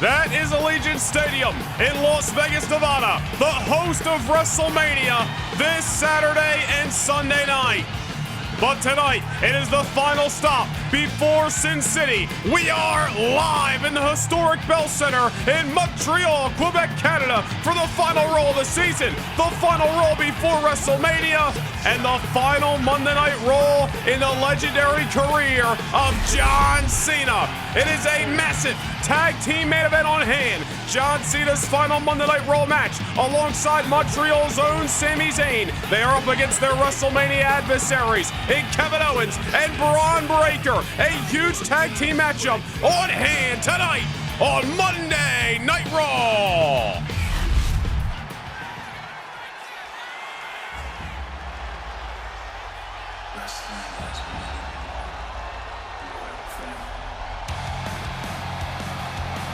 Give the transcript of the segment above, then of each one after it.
That is Allegiant Stadium in Las Vegas, Nevada, the host of WrestleMania this Saturday and Sunday night. But tonight, it is the final stop before Sin City. We are live in the historic Bell Center in Montreal, Quebec, Canada for the final Raw of the season, the final Raw before WrestleMania, and the final Monday Night Raw in the legendary career of John Cena. It is a massive tag team main event on hand. John Cena's final Monday Night Raw match alongside Montreal's own Sami Zayn. They are up against their WrestleMania adversaries in Kevin Owens and Bron Breakker. A huge tag team matchup on hand tonight on Monday Night Raw.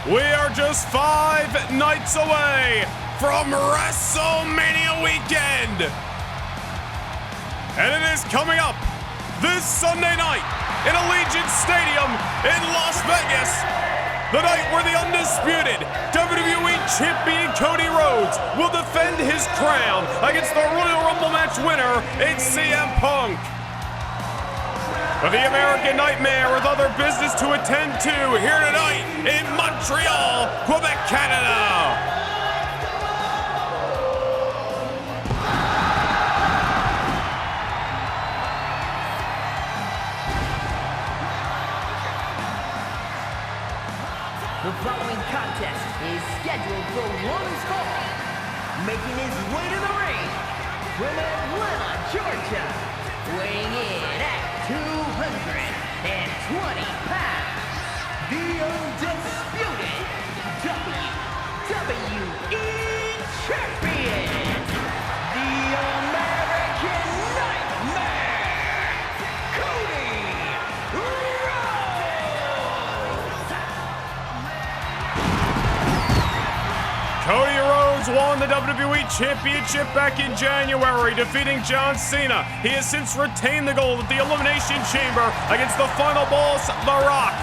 We are just 5 nights away from WrestleMania weekend. And it is coming up this Sunday night in Allegiant Stadium in Las Vegas. The night where the undisputed WWE Champion Cody Rhodes will defend his crown against the Royal Rumble match winner in CM Punk. But the American Nightmare with other business to attend to here tonight in Montreal, Quebec, Canada. The following contest is scheduled for one fall. Making his way to the ring from Atlanta, Georgia, weighing in at 220 pounds, the undisputed WWE Champion, the American Nightmare, Cody Rhodes. Cody Rhodes won the WWE Championship back in January, defeating John Cena. He has since retained the gold at the Elimination Chamber against the final boss, The Rock.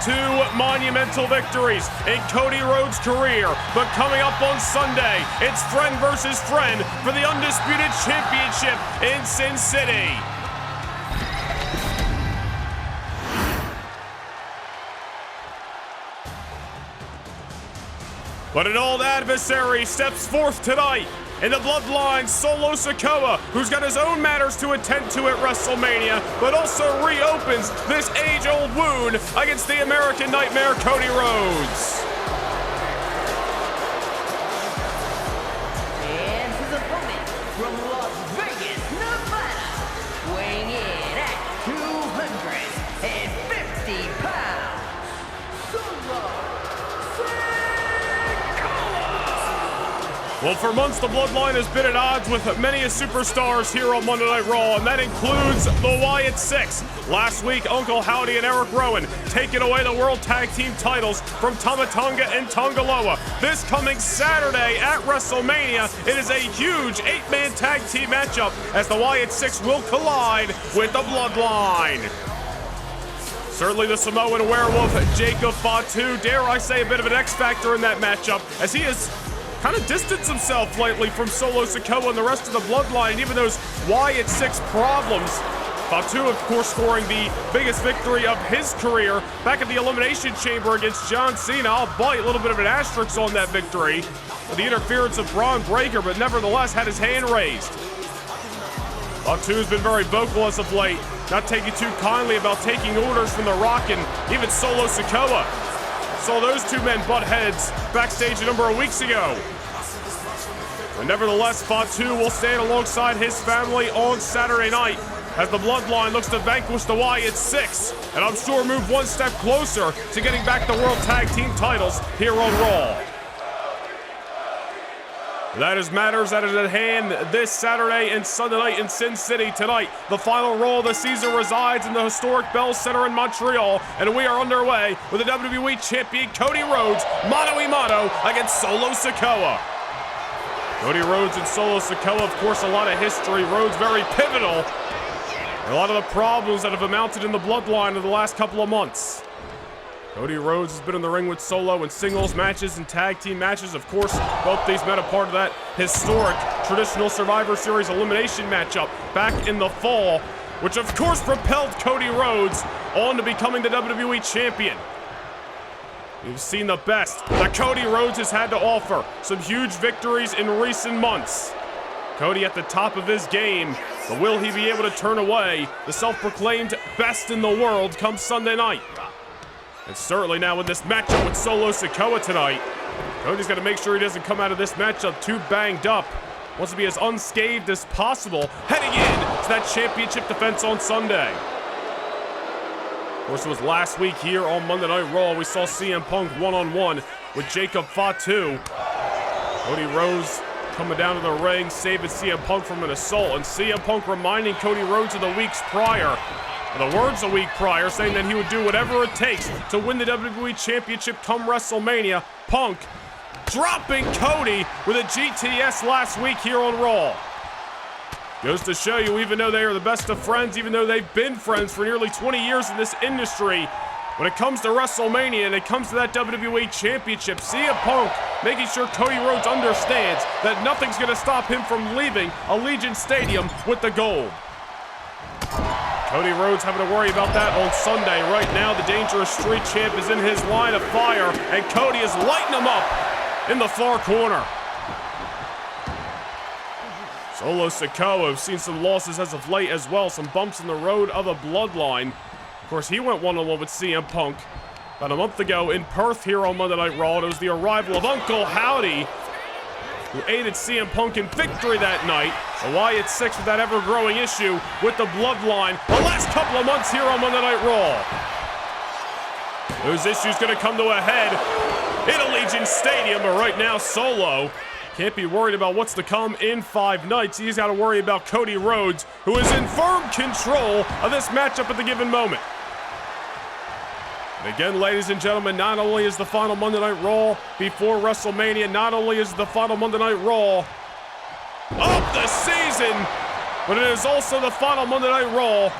2 monumental victories in Cody Rhodes' career. But coming up on Sunday, it's friend versus friend for the Undisputed Championship in Sin City. But an old adversary steps forth tonight in the Bloodline, Solo Sikoa, who's got his own matters to attend to at WrestleMania, but also reopens this age-old wound against the American Nightmare, Cody Rhodes. And his opponent from Las Vegas, Nevada, weighing in at 250 pounds, Solo Well, for months, the Bloodline has been at odds with many superstars here on Monday Night Raw, and that includes the Wyatt Six. Last week, Uncle Howdy and Eric Rowan taking away the World Tag Team titles from Tama Tonga and Tongaloa. This coming Saturday at WrestleMania, it is a huge 8-man tag team matchup as the Wyatt Six will collide with the Bloodline. Certainly the Samoan werewolf, Jacob Fatu, dare I say a bit of an X-factor in that matchup, as he has kind of distanced himself lately from Solo Sikoa and the rest of the Bloodline, even those Wyatt Six problems. Fatu, of course, scoring the biggest victory of his career back at the Elimination Chamber against John Cena. I'll bite a little bit of an asterisk on that victory with the interference of Bron Breakker, but nevertheless had his hand raised. Fatu's been very vocal as of late, not taking too kindly about taking orders from The Rock and even Solo Sikoa. Saw those two men butt heads backstage a number of weeks ago. But nevertheless, Fatu will stand alongside his family on Saturday night as the Bloodline looks to vanquish the Wyatt Six, and I'm sure move one step closer to getting back the World Tag Team titles here on Raw. That is matters that is at hand this Saturday and Sunday night in Sin City. Tonight, the final Raw of the season resides in the historic Bell Center in Montreal, and we are underway with the WWE Champion Cody Rhodes, mano a mano, against Solo Sikoa. Cody Rhodes and Solo Sikoa, of course, a lot of history. Rhodes very pivotal. A lot of the problems that have amounted in the bloodline of the last couple of months. Cody Rhodes has been in the ring with Solo in singles matches and tag team matches. Of course, both these men are part of that historic traditional Survivor Series elimination matchup back in the fall, which of course propelled Cody Rhodes on to becoming the WWE Champion. We've seen the best that Cody Rhodes has had to offer. Some huge victories in recent months. Cody at the top of his game, but will he be able to turn away the self-proclaimed best in the world come Sunday night? And certainly now in this matchup with Solo Sikoa tonight, Cody's got to make sure he doesn't come out of this matchup too banged up. Wants to be as unscathed as possible heading in to that championship defense on Sunday. Of course, it was last week here on Monday Night Raw. We saw CM Punk one-on-one with Jacob Fatu. Cody Rhodes coming down to the ring, saving CM Punk from an assault, and CM Punk reminding Cody Rhodes of the weeks prior. The words a week prior, saying that he would do whatever it takes to win the WWE Championship come WrestleMania. Punk dropping Cody with a GTS last week here on Raw. Goes to show you, even though they are the best of friends, even though they've been friends for nearly 20 years in this industry, when it comes to WrestleMania and it comes to that WWE Championship, CM Punk making sure Cody Rhodes understands that nothing's going to stop him from leaving Allegiant Stadium with the gold. Cody Rhodes having to worry about that on Sunday. Right now, the Dangerous Street Champ is in his line of fire, and Cody is lighting him up in the far corner. Solo Sikoa, who's seen some losses as of late as well, some bumps in the road of the bloodline. Of course, he went one-on-one with CM Punk about a month ago in Perth here on Monday Night Raw. It was the arrival of Uncle Howdy, who aided CM Punk in victory that night. The Wyatt Six with that ever-growing issue with the bloodline the last couple of months here on Monday Night Raw. Those issues going to come to a head in Allegiant Stadium, but right now Solo can't be worried about what's to come in 5 nights. He's got to worry about Cody Rhodes, who is in firm control of this matchup at the given moment. And again, ladies and gentlemen, not only is the final Monday Night Raw before WrestleMania, not only is the final Monday Night Raw of the season, but it is also the final Monday Night Raw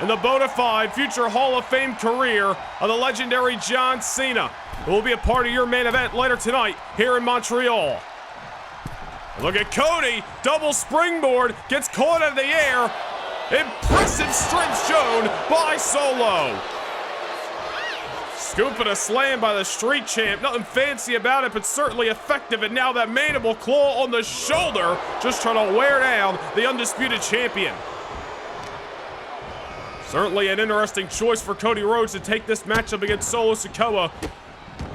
in the bona fide future Hall of Fame career of the legendary John Cena, who will be a part of your main event later tonight here in Montreal. And look at Cody, double springboard, gets caught out of the air. Impressive strength shown by Solo. Scoop and a slam by the Street Champ. Nothing fancy about it, but certainly effective. And now that mandible claw on the shoulder, just trying to wear down the undisputed champion. Certainly an interesting choice for Cody Rhodes to take this matchup against Solo Sikoa.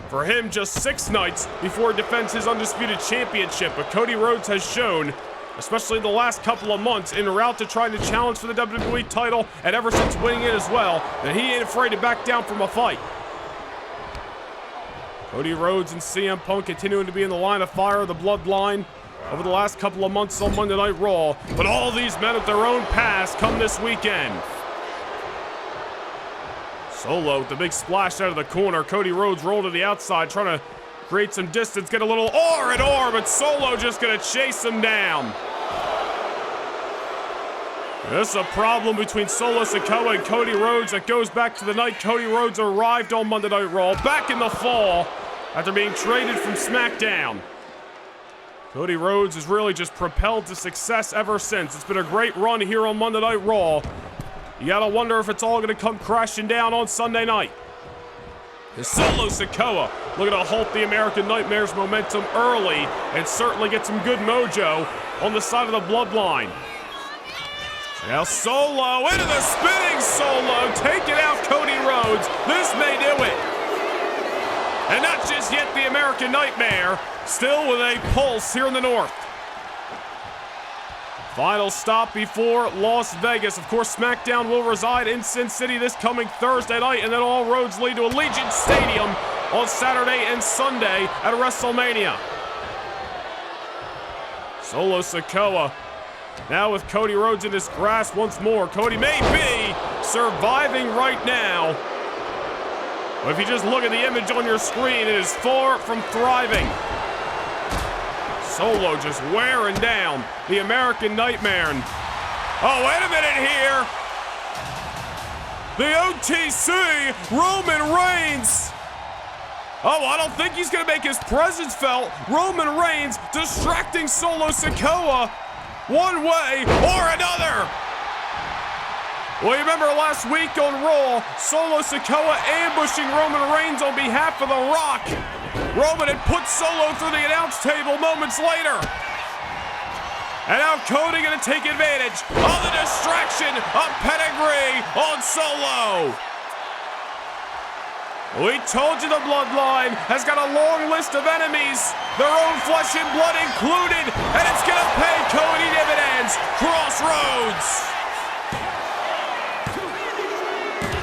For him, just 6 nights before he defends his undisputed championship. But Cody Rhodes has shown, especially the last couple of months, en route to trying to challenge for the WWE title, and ever since winning it as well, that he ain't afraid to back down from a fight. Cody Rhodes and CM Punk continuing to be in the line of fire of the bloodline over the last couple of months on Monday Night Raw. But all these men with their own past come this weekend. Solo with the big splash out of the corner. Cody Rhodes rolled to the outside, trying to create some distance, get a little R, but Solo just gonna chase him down. This is a problem between Solo Sikoa and Cody Rhodes that goes back to the night Cody Rhodes arrived on Monday Night Raw, back in the fall, after being traded from SmackDown. Cody Rhodes has really just propelled to success ever since. It's been a great run here on Monday Night Raw. You gotta wonder if it's all gonna come crashing down on Sunday night. As Solo Sikoa looking to halt the American Nightmare's momentum early and certainly get some good mojo on the side of the bloodline. Now Solo into the spinning Solo, taking out Cody Rhodes. This may do it. And not just yet the American Nightmare, still with a pulse here in the north. Final stop before Las Vegas. Of course, SmackDown will reside in Sin City this coming Thursday night, and then all roads lead to Allegiant Stadium on Saturday and Sunday at WrestleMania. Solo Sikoa now with Cody Rhodes in his grasp once more. Cody may be surviving right now. But if you just look at the image on your screen, it is far from thriving. Solo just wearing down the American Nightmare. Oh, wait a minute here. The OTC, Roman Reigns. Oh, I don't think he's going to make his presence felt. Roman Reigns distracting Solo Sikoa one way or another. Well, you remember last week on Raw, Solo Sikoa ambushing Roman Reigns on behalf of The Rock. Roman had put Solo through the announce table moments later. And now Cody gonna take advantage of the distraction of pedigree on Solo. We told you the Bloodline has got a long list of enemies, their own flesh and blood included, and it's gonna pay Cody dividends. Crossroads.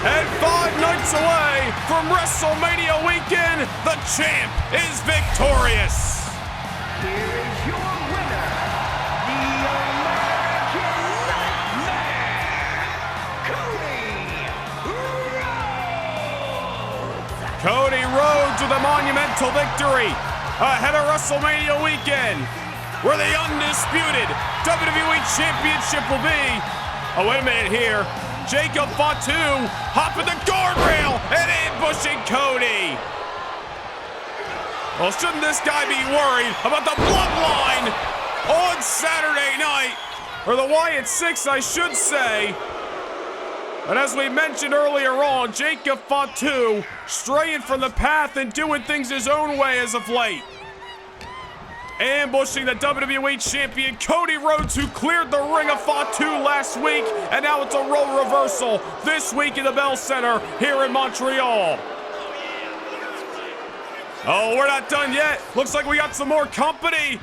And 5 nights away from WrestleMania weekend, the champ is victorious. Here is your winner, the American Nightmare, Cody Rhodes. Cody Rhodes with a monumental victory ahead of WrestleMania weekend, where the undisputed WWE Championship will be. Oh, wait a minute here. Jacob Fatu hopping the guardrail and ambushing Cody. Well, shouldn't this guy be worried about the Bloodline on Saturday night? Or the Wyatt Six, I should say. But as we mentioned earlier on, Jacob Fatu straying from the path and doing things his own way as of late. Ambushing the WWE Champion Cody Rhodes, who cleared the ring of Fatu last week, and now it's a role reversal this week in the Bell Center here in Montreal. Oh, we're not done yet. Looks like we got some more company.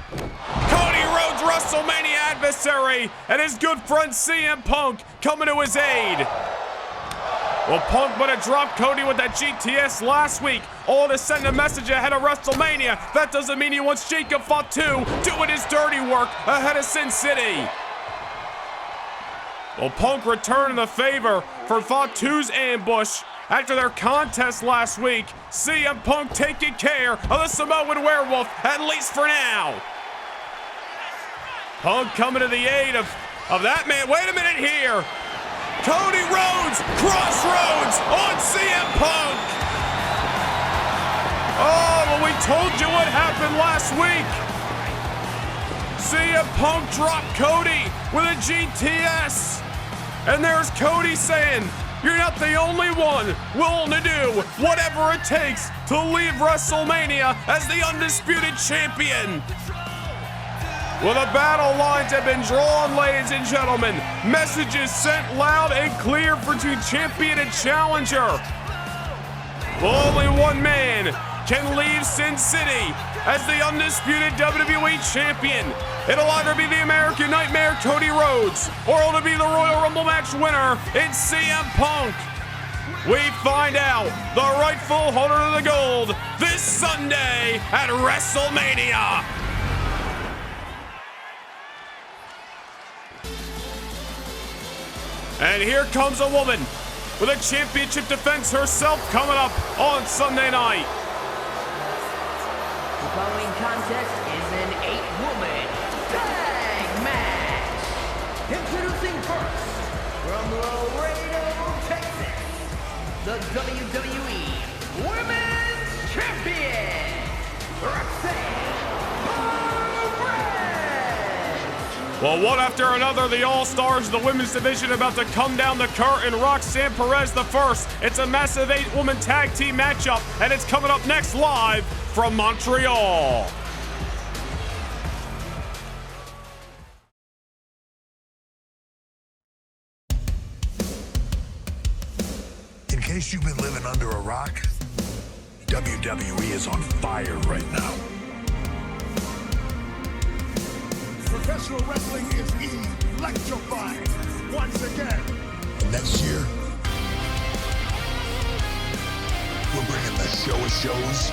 Cody Rhodes, WrestleMania adversary, and his good friend CM Punk coming to his aid. Well, Punk would have dropped Cody with that GTS last week, all to send a message ahead of WrestleMania. That doesn't mean he wants Jacob Fatu doing his dirty work ahead of Sin City. Well, Punk returning the favor for Fatu's ambush after their contest last week. CM Punk taking care of the Samoan Werewolf, at least for now. Punk coming to the aid of that man. Wait a minute here. Cody Rhodes, Crossroads on CM Punk. Oh, well, we told you what happened last week. CM Punk dropped Cody with a GTS. And there's Cody saying, you're not the only one willing to do whatever it takes to leave WrestleMania as the undisputed champion. Well, the battle lines have been drawn, ladies and gentlemen. Messages sent loud and clear between champion and challenger. Well, only one man can leave Sin City as the undisputed WWE champion. It'll either be the American Nightmare Cody Rhodes, or it'll be the Royal Rumble match winner in CM Punk. We find out the rightful holder of the gold this Sunday at WrestleMania. And here comes a woman with a championship defense herself coming up on Sunday night. The following contest is an 8-woman tag match. Introducing first, from Laredo, Texas, the WWE Women's Champion, Roxanne. Well, one after another, the All-Stars of the women's division about to come down the curtain. Roxanne Perez the first. It's a massive 8-woman tag team matchup, and it's coming up next live from Montreal. In case you've been living under a rock, WWE is on fire right now. Professional wrestling is electrifying once again. And next year, we're bringing the show of shows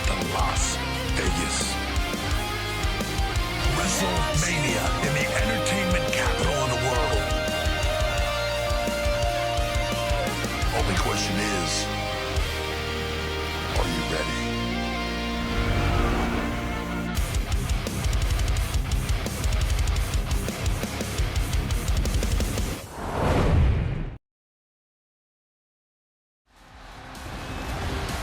to Las Vegas. WrestleMania in the entertainment capital of the world. Only question is, are you ready?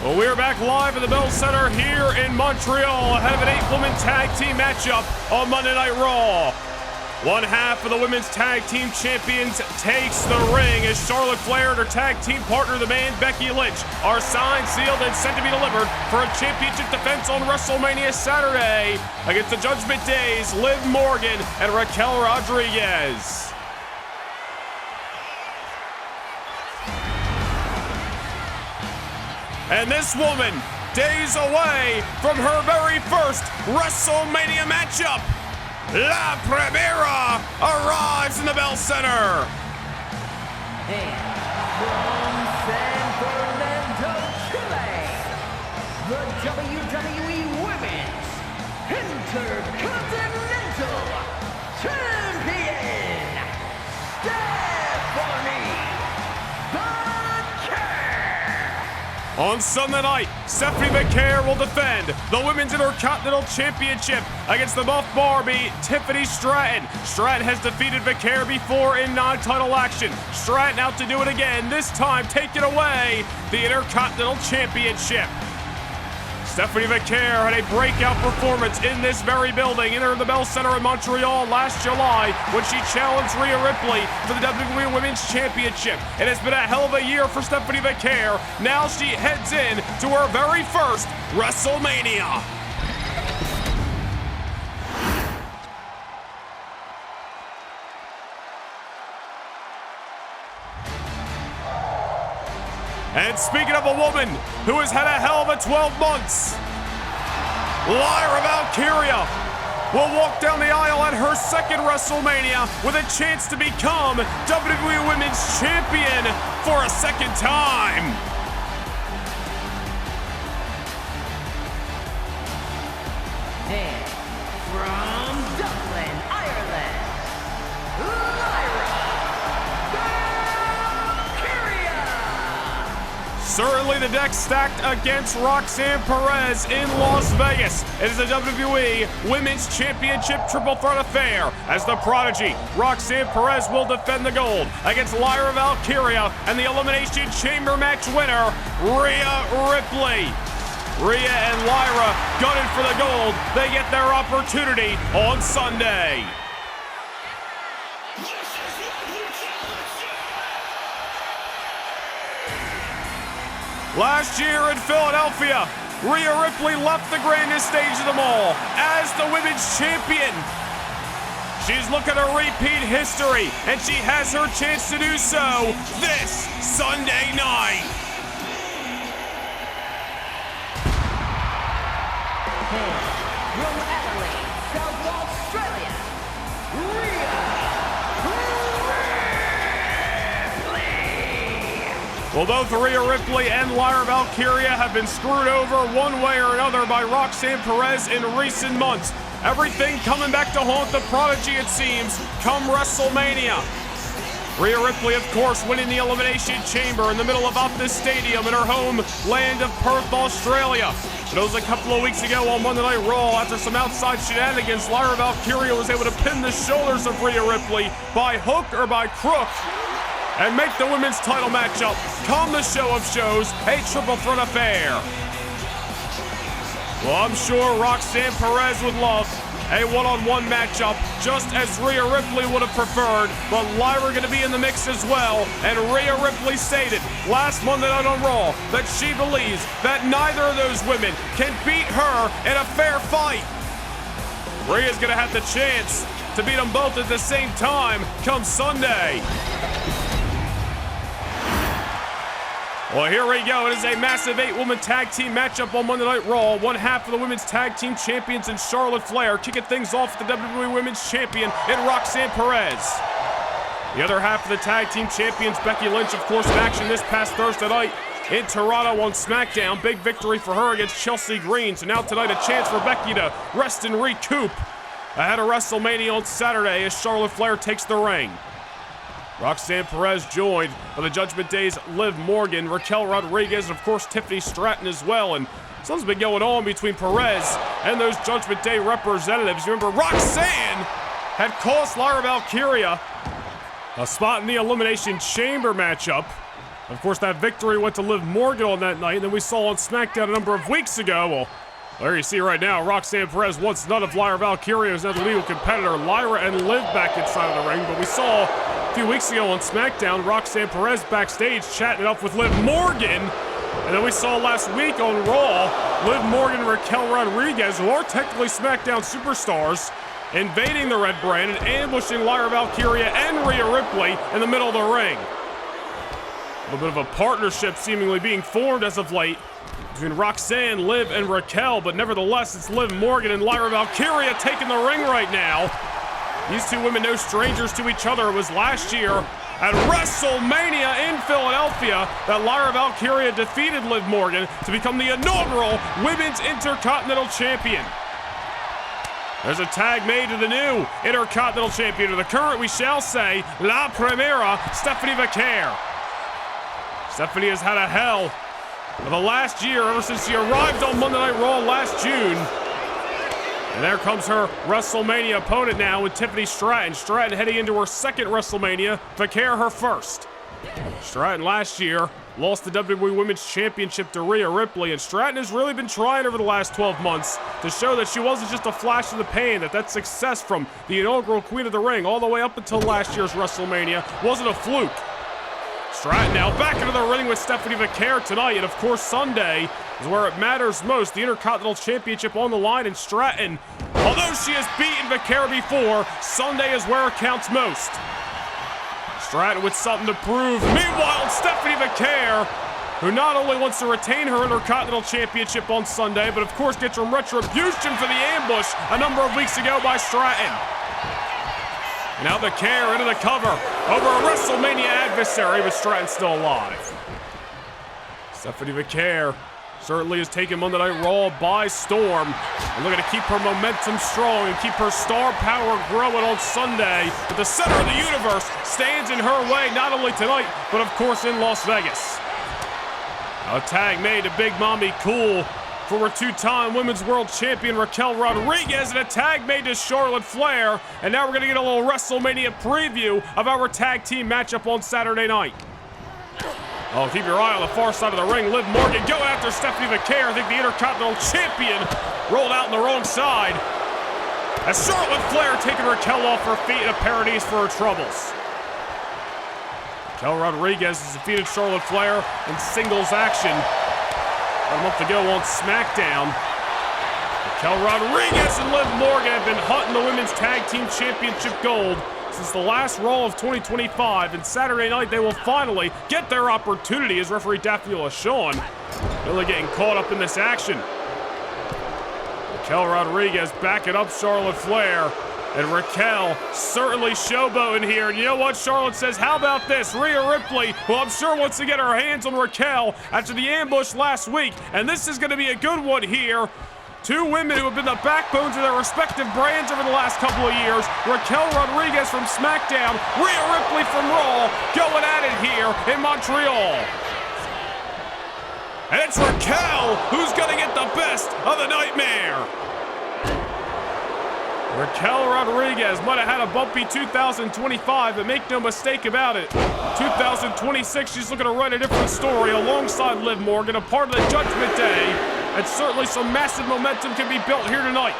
Well, we're back live at the Bell Center here in Montreal ahead of an 8-woman tag team matchup on Monday Night Raw. One half of the women's tag team champions takes the ring as Charlotte Flair and her tag team partner, the man Becky Lynch, are signed, sealed, and sent to be delivered for a championship defense on WrestleMania Saturday against the Judgment Day's Liv Morgan and Raquel Rodriguez. And this woman, days away from her very first WrestleMania matchup, La Primera arrives in the Bell Center. And from San Fernando, Chile, the WWE Women's Intercontinental Champion, Stephanie Becker. On Sunday night, Stephanie Becker will defend the Women's Intercontinental Championship against the Buff Barbie, Tiffany Stratton. Stratton has defeated Becker before in non-title action. Stratton out to do it again, this time taking away the Intercontinental Championship. Stephanie Becker had a breakout performance in this very building, in the Bell Center in Montreal last July when she challenged Rhea Ripley for the WWE Women's Championship. It has been a hell of a year for Stephanie Becker. Now she heads in to her very first WrestleMania. And speaking of a woman who has had a hell of a 12 months, Lyra Valkyria will walk down the aisle at her second WrestleMania with a chance to become WWE Women's Champion for a second time. And from Dublin, Ireland, Lyra Valkyria. Certainly the deck stacked against Roxanne Perez in Las Vegas. It is a WWE Women's Championship triple threat affair as the prodigy Roxanne Perez will defend the gold against Lyra Valkyria and the Elimination Chamber match winner, Rhea Ripley. Rhea and Lyra gunning for the gold. They get their opportunity on Sunday. Last year in Philadelphia, Rhea Ripley left the grandest stage of them all as the women's champion. She's looking to repeat history, and she has her chance to do so this Sunday night. From Adelaide, South Australia, Rhea Ripley. Well, both Rhea Ripley and Lyra Valkyria have been screwed over one way or another by Roxanne Perez in recent months. Everything coming back to haunt the prodigy, it seems, come WrestleMania. Rhea Ripley, of course, winning the Elimination Chamber in the middle of Optus Stadium in her home land of Perth, Australia. But it was a couple of weeks ago on Monday Night Raw, after some outside shenanigans, Lyra Valkyria was able to pin the shoulders of Rhea Ripley by hook or by crook and make the women's title matchup come the show of shows, a triple threat affair. Well, I'm sure Roxanne Perez would love a one-on-one matchup, just as Rhea Ripley would have preferred, but Lyra going to be in the mix as well, and Rhea Ripley stated last Monday Night on Raw that she believes that neither of those women can beat her in a fair fight. Rhea's going to have the chance to beat them both at the same time come Sunday. Well, here we go. It is a massive 8-woman tag team matchup on Monday Night Raw. One half of the women's tag team champions in Charlotte Flair, kicking things off with the WWE Women's Champion in Roxanne Perez. The other half of the tag team champions, Becky Lynch, of course, in action this past Thursday night in Toronto on SmackDown. Big victory for her against Chelsea Green. So now tonight, a chance for Becky to rest and recoup ahead of WrestleMania on Saturday as Charlotte Flair takes the ring. Roxanne Perez joined by the Judgment Day's Liv Morgan, Raquel Rodriguez, and of course Tiffany Stratton as well. And something's been going on between Perez and those Judgment Day representatives. You remember Roxanne had cost Lyra Valkyria a spot in the Elimination Chamber matchup. Of course, that victory went to Liv Morgan on that night, and then we saw on SmackDown a number of weeks ago. Well, there you see right now, Roxanne Perez wants none of Lyra Valkyria, who's now the legal competitor. Lyra and Liv back inside of the ring, but we saw a few weeks ago on SmackDown, Roxanne Perez backstage chatting it up with Liv Morgan. And then we saw last week on Raw, Liv Morgan and Raquel Rodriguez, who are technically SmackDown superstars, invading the Red Brand and ambushing Lyra Valkyria and Rhea Ripley in the middle of the ring. A little bit of a partnership seemingly being formed as of late between Roxanne, Liv, and Raquel, but nevertheless, it's Liv Morgan and Lyra Valkyria taking the ring right now. These two women no strangers to each other. It was last year at WrestleMania in Philadelphia that Lyra Valkyria defeated Liv Morgan to become the inaugural Women's Intercontinental Champion. There's a tag made to the new Intercontinental Champion, or the current, we shall say, La Primera, Stephanie Vaquer. Stephanie has had a hell of the last year ever since she arrived on Monday Night Raw last June. And there comes her WrestleMania opponent now with Tiffany Stratton. Stratton heading into her second WrestleMania, Vaquer her first. Stratton last year lost the WWE Women's Championship to Rhea Ripley, and Stratton has really been trying over the last 12 months to show that she wasn't just a flash in the pan, that success from the inaugural Queen of the Ring all the way up until last year's WrestleMania wasn't a fluke. Stratton now back into the ring with Stephanie Vaquer tonight, and of course Sunday is where it matters most. The Intercontinental Championship on the line, and Stratton, although she has beaten Vaquer before, Sunday is where it counts most. Stratton with something to prove. Meanwhile, Stephanie Vaquer, who not only wants to retain her Intercontinental Championship on Sunday, but of course gets some retribution for the ambush a number of weeks ago by Stratton. And now Vaquer into the cover over a WrestleMania adversary, but Stratton's still alive. Stephanie Vaquer certainly has taken Monday Night Raw by storm, and looking to keep her momentum strong and keep her star power growing on Sunday. But the center of the universe stands in her way, not only tonight, but of course in Las Vegas. A tag made to Big Mommy Cool for her two-time Women's World Champion Raquel Rodriguez, and a tag made to Charlotte Flair. And now we're going to get a little WrestleMania preview of our tag team matchup on Saturday night. Oh, keep your eye on the far side of the ring. Liv Morgan going after Stephanie Vaquer. I think the Intercontinental Champion rolled out on the wrong side, as Charlotte Flair taking Raquel off her feet in a paradise for her troubles. Raquel Rodriguez has defeated Charlotte Flair in singles action a month ago on SmackDown. Raquel Rodriguez and Liv Morgan have been hunting the Women's Tag Team Championship gold since the last Raw of 2025, and Saturday night they will finally get their opportunity as referee Daphne LaShawn really getting caught up in this action. Raquel Rodriguez backing up Charlotte Flair, and Raquel certainly showboating here. And you know what? Charlotte says, how about this? Rhea Ripley, who I'm sure wants to get her hands on Raquel after the ambush last week. And this is going to be a good one here. Two women who have been the backbones of their respective brands over the last couple of years. Raquel Rodriguez from SmackDown, Rhea Ripley from Raw, going at it here in Montreal. And it's Raquel who's going to get the best of the nightmare. Raquel Rodriguez might have had a bumpy 2025, but make no mistake about it. 2026, she's looking to write a different story alongside Liv Morgan, a part of the Judgment Day, and certainly some massive momentum can be built here tonight.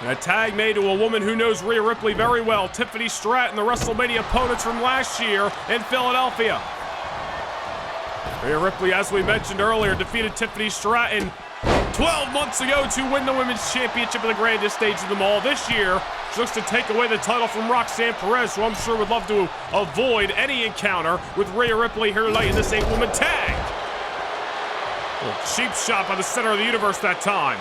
And a tag made to a woman who knows Rhea Ripley very well, Tiffany Stratton, the WrestleMania opponents from last year in Philadelphia. Rhea Ripley, as we mentioned earlier, defeated Tiffany Stratton 12 months ago to win the Women's Championship at the grandest stage of them all. This year, she looks to take away the title from Roxanne Perez, who I'm sure would love to avoid any encounter with Rhea Ripley here tonight in this 8-woman tag. A little cheap shot by the center of the universe that time.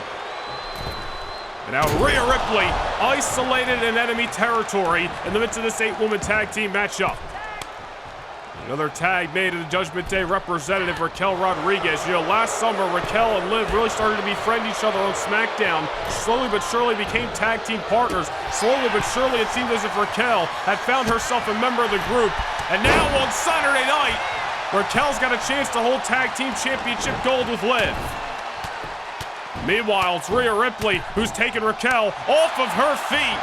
And now Rhea Ripley isolated in enemy territory in the midst of this 8-woman tag team matchup. Another tag made to the Judgment Day representative, Raquel Rodriguez. You know, last summer, Raquel and Liv really started to befriend each other on SmackDown. Slowly but surely became tag team partners. Slowly but surely, it seemed as if Raquel had found herself a member of the group. And now on Saturday night, Raquel's got a chance to hold tag team championship gold with Liv. Meanwhile, it's Rhea Ripley who's taken Raquel off of her feet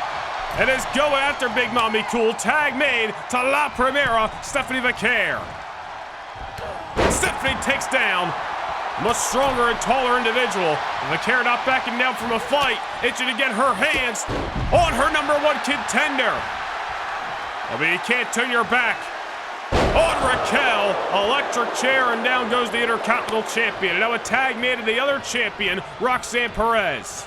and is going after Big Mommy Cool. Tag made to La Primera, Stephanie Vaquer. Stephanie takes down a much stronger and taller individual. Vaquer not backing down from a fight, itching to get her hands on her #1 contender. I mean, you can't turn your back on Raquel. Electric chair, and down goes the Intercontinental Champion. And now a tag made to the other champion, Roxanne Perez.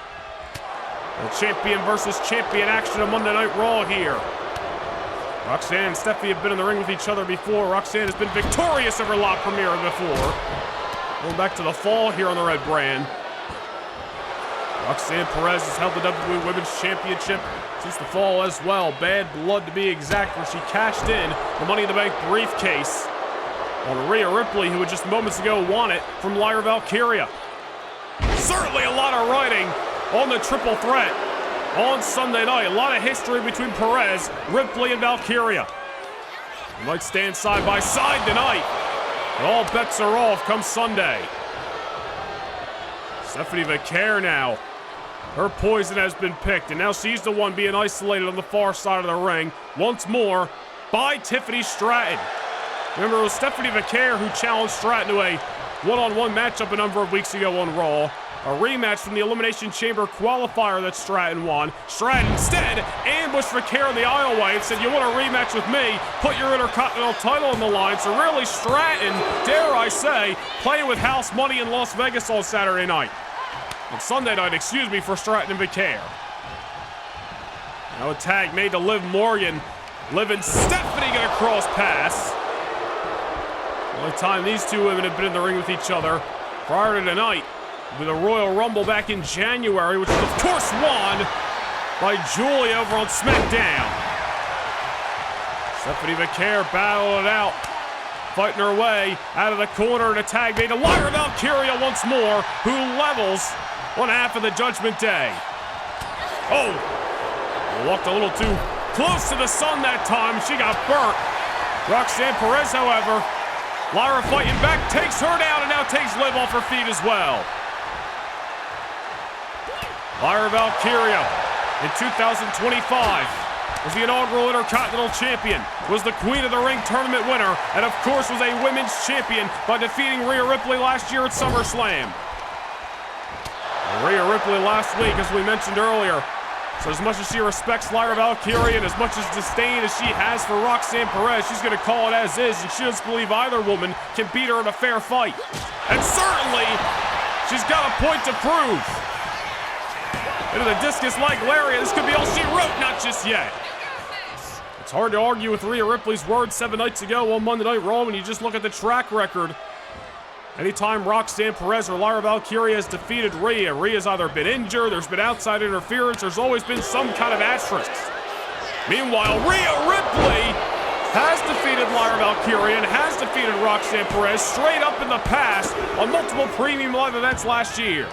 The champion versus champion action on Monday Night Raw here. Roxanne and Stephanie have been in the ring with each other before. Roxanne has been victorious over La Primera before. Going back to the fall here on the red brand. Roxanne Perez has held the WWE Women's Championship since the fall as well. Bad Blood to be exact, where she cashed in the Money in the Bank briefcase on Rhea Ripley, who had just moments ago won it from Lyra Valkyria. Certainly a lot of writing on the triple threat on Sunday night. A lot of history between Perez, Ripley, and Valkyria. They might stand side by side tonight, but all bets are off come Sunday. Stephanie Vaquer now. Her poison has been picked, and now she's the one being isolated on the far side of the ring once more by Tiffany Stratton. Remember, it was Stephanie Vaquer who challenged Stratton to a one-on-one matchup a number of weeks ago on Raw. A rematch from the Elimination Chamber qualifier that Stratton won. Stratton instead ambushed Vaquer on the aisleway and said, "You want a rematch with me? Put your Intercontinental title on the line." So really, Stratton, dare I say, playing with house money in Las Vegas on Saturday night. On Sunday night, excuse me, for Stratton and Vaquer. Now a tag made to Liv Morgan. Liv and Stephanie get a cross pass. The only time these two women have been in the ring with each other prior to tonight with a Royal Rumble back in January, which was of course won by Julie over on SmackDown. Stephanie Vaquer battled it out, fighting her way out of the corner, and a tag made to Lyra Valkyria once more, who levels one half of the Judgment Day. Oh, walked a little too close to the sun that time. She got burnt. Roxanne Perez, however, Lyra fighting back, takes her down, and now takes Liv off her feet as well. Lyra Valkyria in 2025 was the inaugural Intercontinental Champion, was the Queen of the Ring tournament winner, and of course was a Women's Champion by defeating Rhea Ripley last year at SummerSlam. Rhea Ripley last week, as we mentioned earlier, so as much as she respects Lyra Valkyria and as much as disdain as she has for Roxanne Perez, she's going to call it as is, and she doesn't believe either woman can beat her in a fair fight. And certainly, she's got a point to prove. Into the discus-like lariat, this could be all she wrote, not just yet. It's hard to argue with Rhea Ripley's words 7 nights ago on Monday Night Raw when you just look at the track record. Anytime Roxanne Perez or Lyra Valkyria has defeated Rhea, Rhea's either been injured, there's been outside interference, there's always been some kind of asterisk. Meanwhile, Rhea Ripley has defeated Lyra Valkyria and has defeated Roxanne Perez straight up in the past on multiple premium live events last year.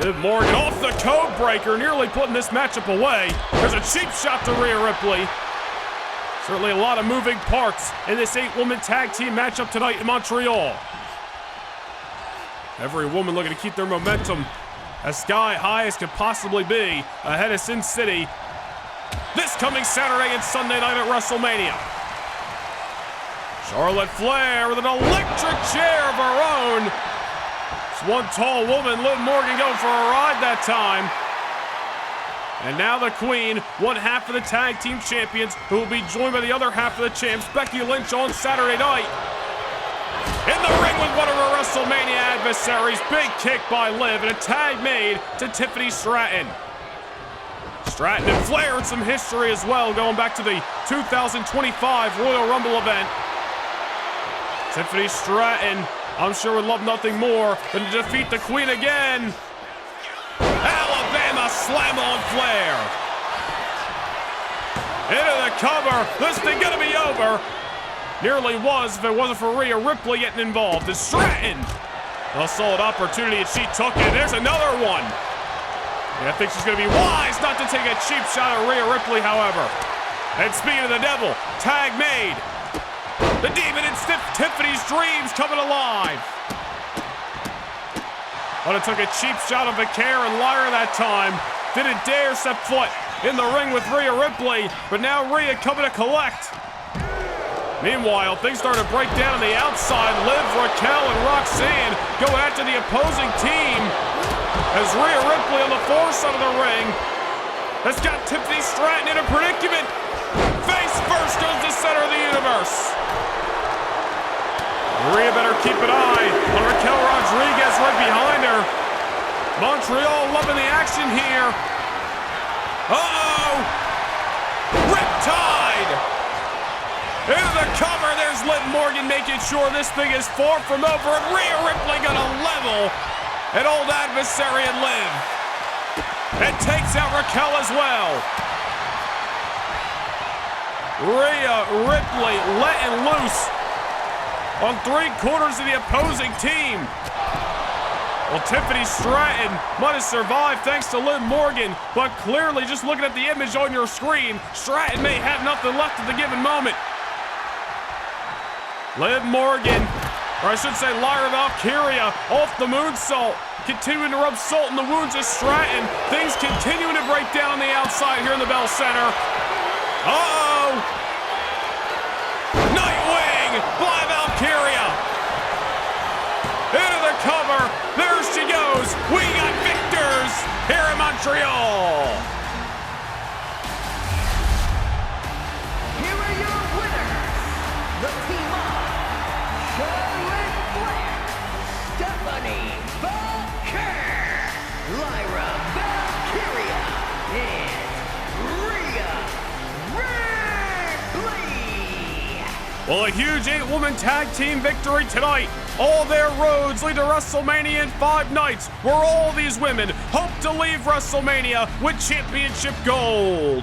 Liv Morgan off the code breaker, nearly putting this matchup away. There's a cheap shot to Rhea Ripley. Certainly a lot of moving parts in this 8-woman tag team matchup tonight in Montreal. Every woman looking to keep their momentum as sky high as could possibly be ahead of Sin City this coming Saturday and Sunday night at WrestleMania. Charlotte Flair with an electric chair of her own. It's one tall woman, Liv Morgan, going for a ride that time. And now the Queen, one half of the tag team champions, who will be joined by the other half of the champs, Becky Lynch, on Saturday night. In the ring with one of her WrestleMania adversaries. Big kick by Liv and a tag made to Tiffany Stratton. Stratton and Flair had some history as well, going back to the 2025 Royal Rumble event. Tiffany Stratton, I'm sure, would love nothing more than to defeat the Queen again. Alabama slam on Flair. Into the cover. This thing gonna be over. Nearly was if it wasn't for Rhea Ripley getting involved. And Stratton. A solid opportunity, and she took it. There's another one. Yeah, I think she's gonna be wise not to take a cheap shot at Rhea Ripley, however. And speaking of the devil, tag made. The demon in Tiffany's dreams coming alive. But it took a cheap shot of Vicaire and Lyra that time. Didn't dare step foot in the ring with Rhea Ripley, but now Rhea coming to collect. Meanwhile, things start to break down on the outside. Liv, Raquel, and Roxanne go after the opposing team as Rhea Ripley on the far side of the ring has got Tiffany Stratton in a predicament. Face first goes to center of the universe. Rhea better keep an eye on Raquel Rodriguez right behind her. Montreal loving the action here. Uh-oh! Riptide! Into the cover, there's Liv Morgan making sure this thing is far from over, and Rhea Ripley gonna level an old adversary in Liv. And takes out Raquel as well. Rhea Ripley letting loose on 3/4 of the opposing team. Well, Tiffany Stratton might have survived thanks to Liv Morgan, but clearly, just looking at the image on your screen, Stratton may have nothing left at the given moment. Liv Morgan, or I should say Lyra Valkyria, off the moonsault, continuing to rub salt in the wounds of Stratton. Things continuing to break down on the outside here in the Bell Center. Uh-oh! Nightwing by Valkyria. Into the cover. There she goes. We got victors here in Montreal. Here are your winners. The team of Charlotte Flair, Stephanie Valkyrie, Lyra Valkyria, and Rhea Ripley. Well, a huge 8-woman tag team victory tonight. All their roads lead to WrestleMania in 5 nights, where all these women hope to leave WrestleMania with championship gold.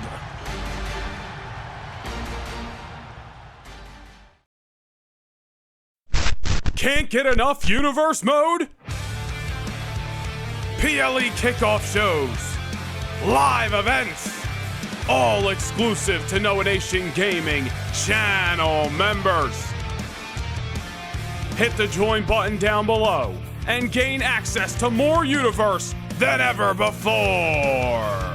Can't get enough universe mode? PLE kickoff shows, live events, all exclusive to Noah Nation Gaming channel members. Hit the join button down below and gain access to more universe than ever before.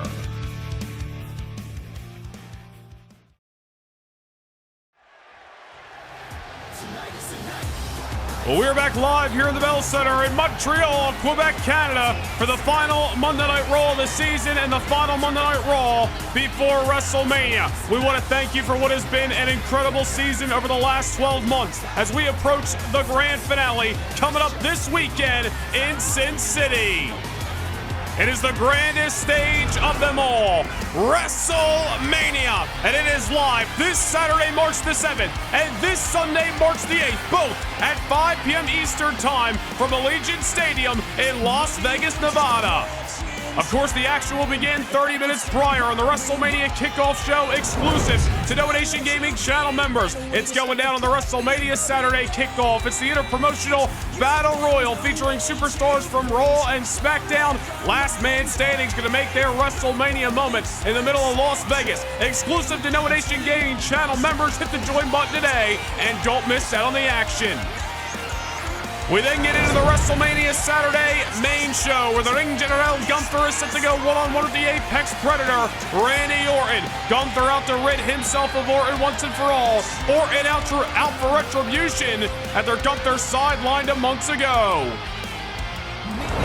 Well, we're back live here in the Bell Center in Montreal, Quebec, Canada, for the final Monday Night Raw of the season and the final Monday Night Raw before WrestleMania. We want to thank you for what has been an incredible season over the last 12 months as we approach the grand finale coming up this weekend in Sin City. It is the grandest stage of them all, WrestleMania, and it is live this Saturday, March the 7th, and this Sunday, March the 8th, both at 5 p.m. Eastern Time from Allegiant Stadium in Las Vegas, Nevada. Of course, the action will begin 30 minutes prior on the WrestleMania kickoff show exclusive to Noah Nation Gaming channel members. It's going down on the WrestleMania Saturday kickoff. It's the interpromotional Battle Royal featuring superstars from Raw and SmackDown. Last man standing is going to make their WrestleMania moment in the middle of Las Vegas. Exclusive to Noah Nation Gaming channel members. Hit the join button today and don't miss out on the action. We then get into the WrestleMania Saturday main show where the Ring General Gunther is set to go one-on-one with the Apex Predator, Randy Orton. Gunther out to rid himself of Orton once and for all. Orton out for retribution after Gunther sidelined him months ago.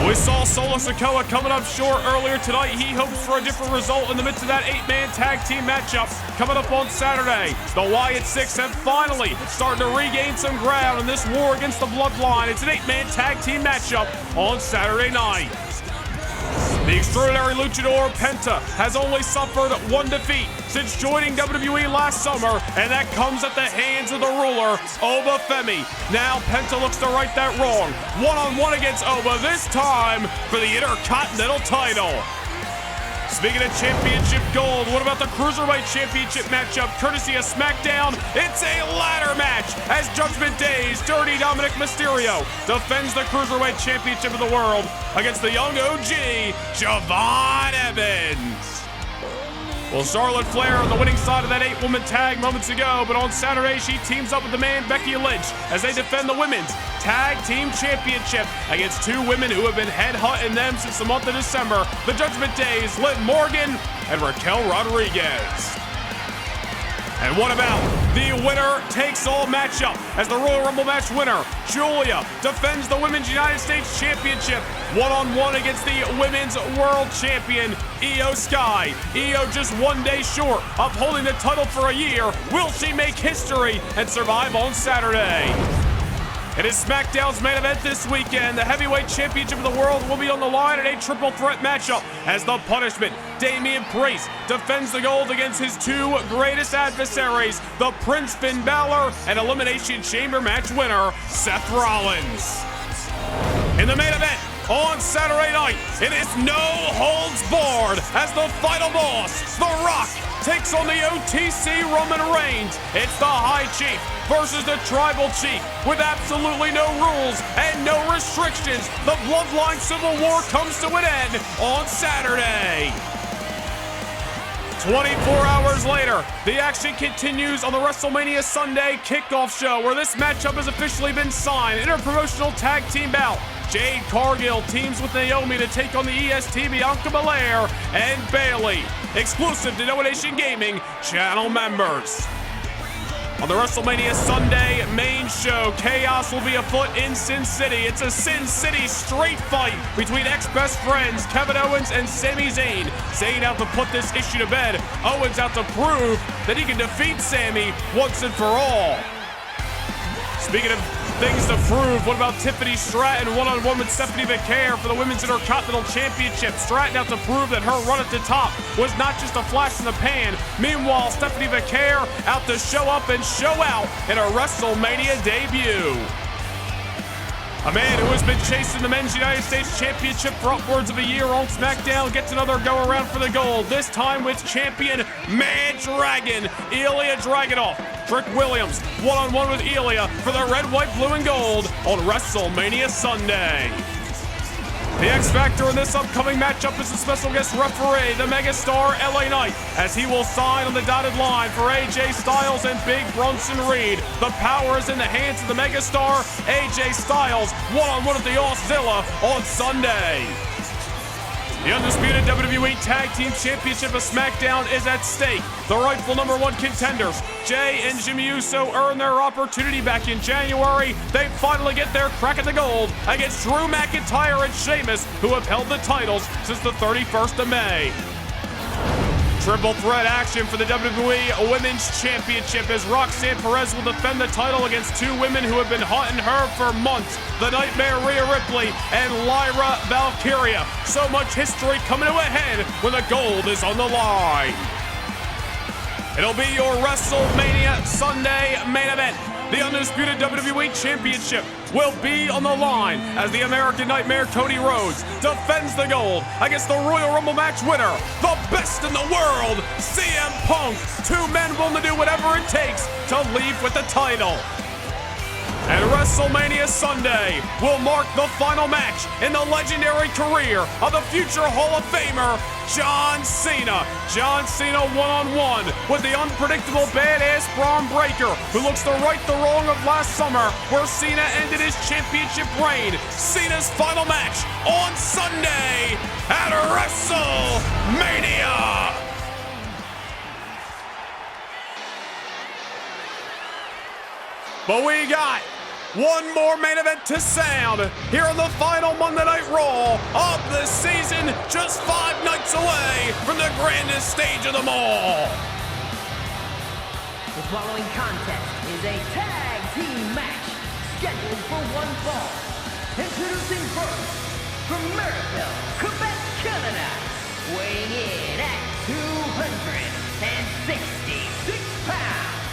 We saw Solo Sikoa coming up short earlier tonight. He hopes for a different result in the midst of that 8-man tag team matchup coming up on Saturday. The Wyatt Six have finally started to regain some ground in this war against the Bloodline. It's an 8-man tag team matchup on Saturday night. The extraordinary luchador Penta has only suffered one defeat since joining WWE last summer, and that comes at the hands of the ruler, Oba Femi. Now Penta looks to right that wrong. One-on-one against Oba, this time for the Intercontinental title. Speaking of championship gold, what about the Cruiserweight Championship matchup courtesy of SmackDown? It's a ladder match as Judgment Day's Dirty Dominic Mysterio defends the Cruiserweight Championship of the world against the young OG, Javon Evans. Well, Charlotte Flair on the winning side of that 8-woman tag moments ago, but on Saturday she teams up with the man Becky Lynch as they defend the Women's Tag Team Championship against two women who have been headhunting them since the month of December, the Judgment Days, Liv Morgan and Raquel Rodriguez. And what about the winner-takes-all matchup as the Royal Rumble match winner, Julia, defends the Women's United States Championship one-on-one against the Women's World Champion, Io Sky. Io just 1 day short of holding the title for a year. Will she make history and survive on Saturday? It is SmackDown's main event this weekend. The Heavyweight Championship of the World will be on the line in a triple threat matchup as the Punishment, Damian Priest, defends the gold against his two greatest adversaries, the Prince Finn Balor and Elimination Chamber match winner, Seth Rollins. In the main event, on Saturday night, it is no holds barred as the final boss, The Rock, takes on the OTC Roman Reigns. It's the High Chief versus the Tribal Chief with absolutely no rules and no restrictions. The Bloodline Civil War comes to an end on Saturday. 24 hours later, the action continues on the WrestleMania Sunday kickoff show where this matchup has officially been signed. Interpromotional tag team bout. Jade Cargill teams with Naomi to take on the EST Bianca Belair and Bayley. Exclusive to Donation Gaming channel members. On the WrestleMania Sunday main show, chaos will be afoot in Sin City. It's a Sin City straight fight between ex-best friends Kevin Owens and Sami Zayn. Zayn out to put this issue to bed. Owens out to prove that he can defeat Sami once and for all. Speaking of things to prove, what about Tiffany Stratton one-on-one with Stephanie McCare for the Women's Intercontinental Championship? Stratton out to prove that her run at the top was not just a flash in the pan. Meanwhile, Stephanie McCare out to show up and show out in a WrestleMania debut. A man who has been chasing the Men's United States Championship for upwards of a year on SmackDown gets another go-around for the gold, this time with champion Mad Dragon, Ilya Dragunov. Trick Williams, one-on-one with Ilya for the red, white, blue, and gold on WrestleMania Sunday. The X Factor in this upcoming matchup is the special guest referee, the megastar LA Knight, as he will sign on the dotted line for AJ Styles and Big Bronson Reed. The power is in the hands of the megastar, AJ Styles, one-on-one with the Auszilla on Sunday. The undisputed WWE Tag Team Championship of SmackDown is at stake. The rightful #1 contenders, Jay and Jimmy Uso, earned their opportunity back in January. They finally get their crack at the gold against Drew McIntyre and Sheamus, who have held the titles since the 31st of May. Triple threat action for the WWE Women's Championship as Roxanne Perez will defend the title against two women who have been haunting her for months. The Nightmare Rhea Ripley and Lyra Valkyria. So much history coming to a head when the gold is on the line. It'll be your WrestleMania Sunday main event. The undisputed WWE Championship will be on the line as the American Nightmare Cody Rhodes defends the gold against the Royal Rumble match winner, the best in the world, CM Punk. Two men willing to do whatever it takes to leave with the title. And WrestleMania Sunday will mark the final match in the legendary career of the future Hall of Famer, John Cena. John Cena one-on-one with the unpredictable badass Bron Breakker, who looks to right the wrong of last summer where Cena ended his championship reign. Cena's final match on Sunday at WrestleMania. But we got one more main event to sound here on the final Monday Night Raw of the season, just 5 nights away from the grandest stage of them all. The following contest is a tag team match scheduled for one fall. Introducing first, from Merivale, Quebec, Canada, weighing in at 266 pounds,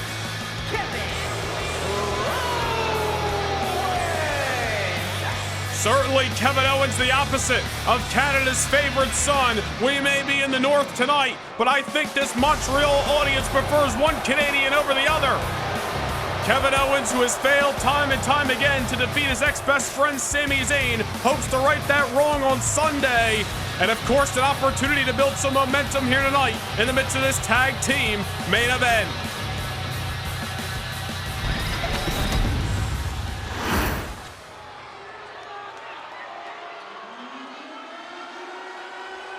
Kevin Owens. Certainly Kevin Owens the opposite of Canada's favorite son. We may be in the north tonight, but I think this Montreal audience prefers one Canadian over the other. Kevin Owens, who has failed time and time again to defeat his ex-best friend Sami Zayn, hopes to right that wrong on Sunday. And of course, an opportunity to build some momentum here tonight in the midst of this tag team main event.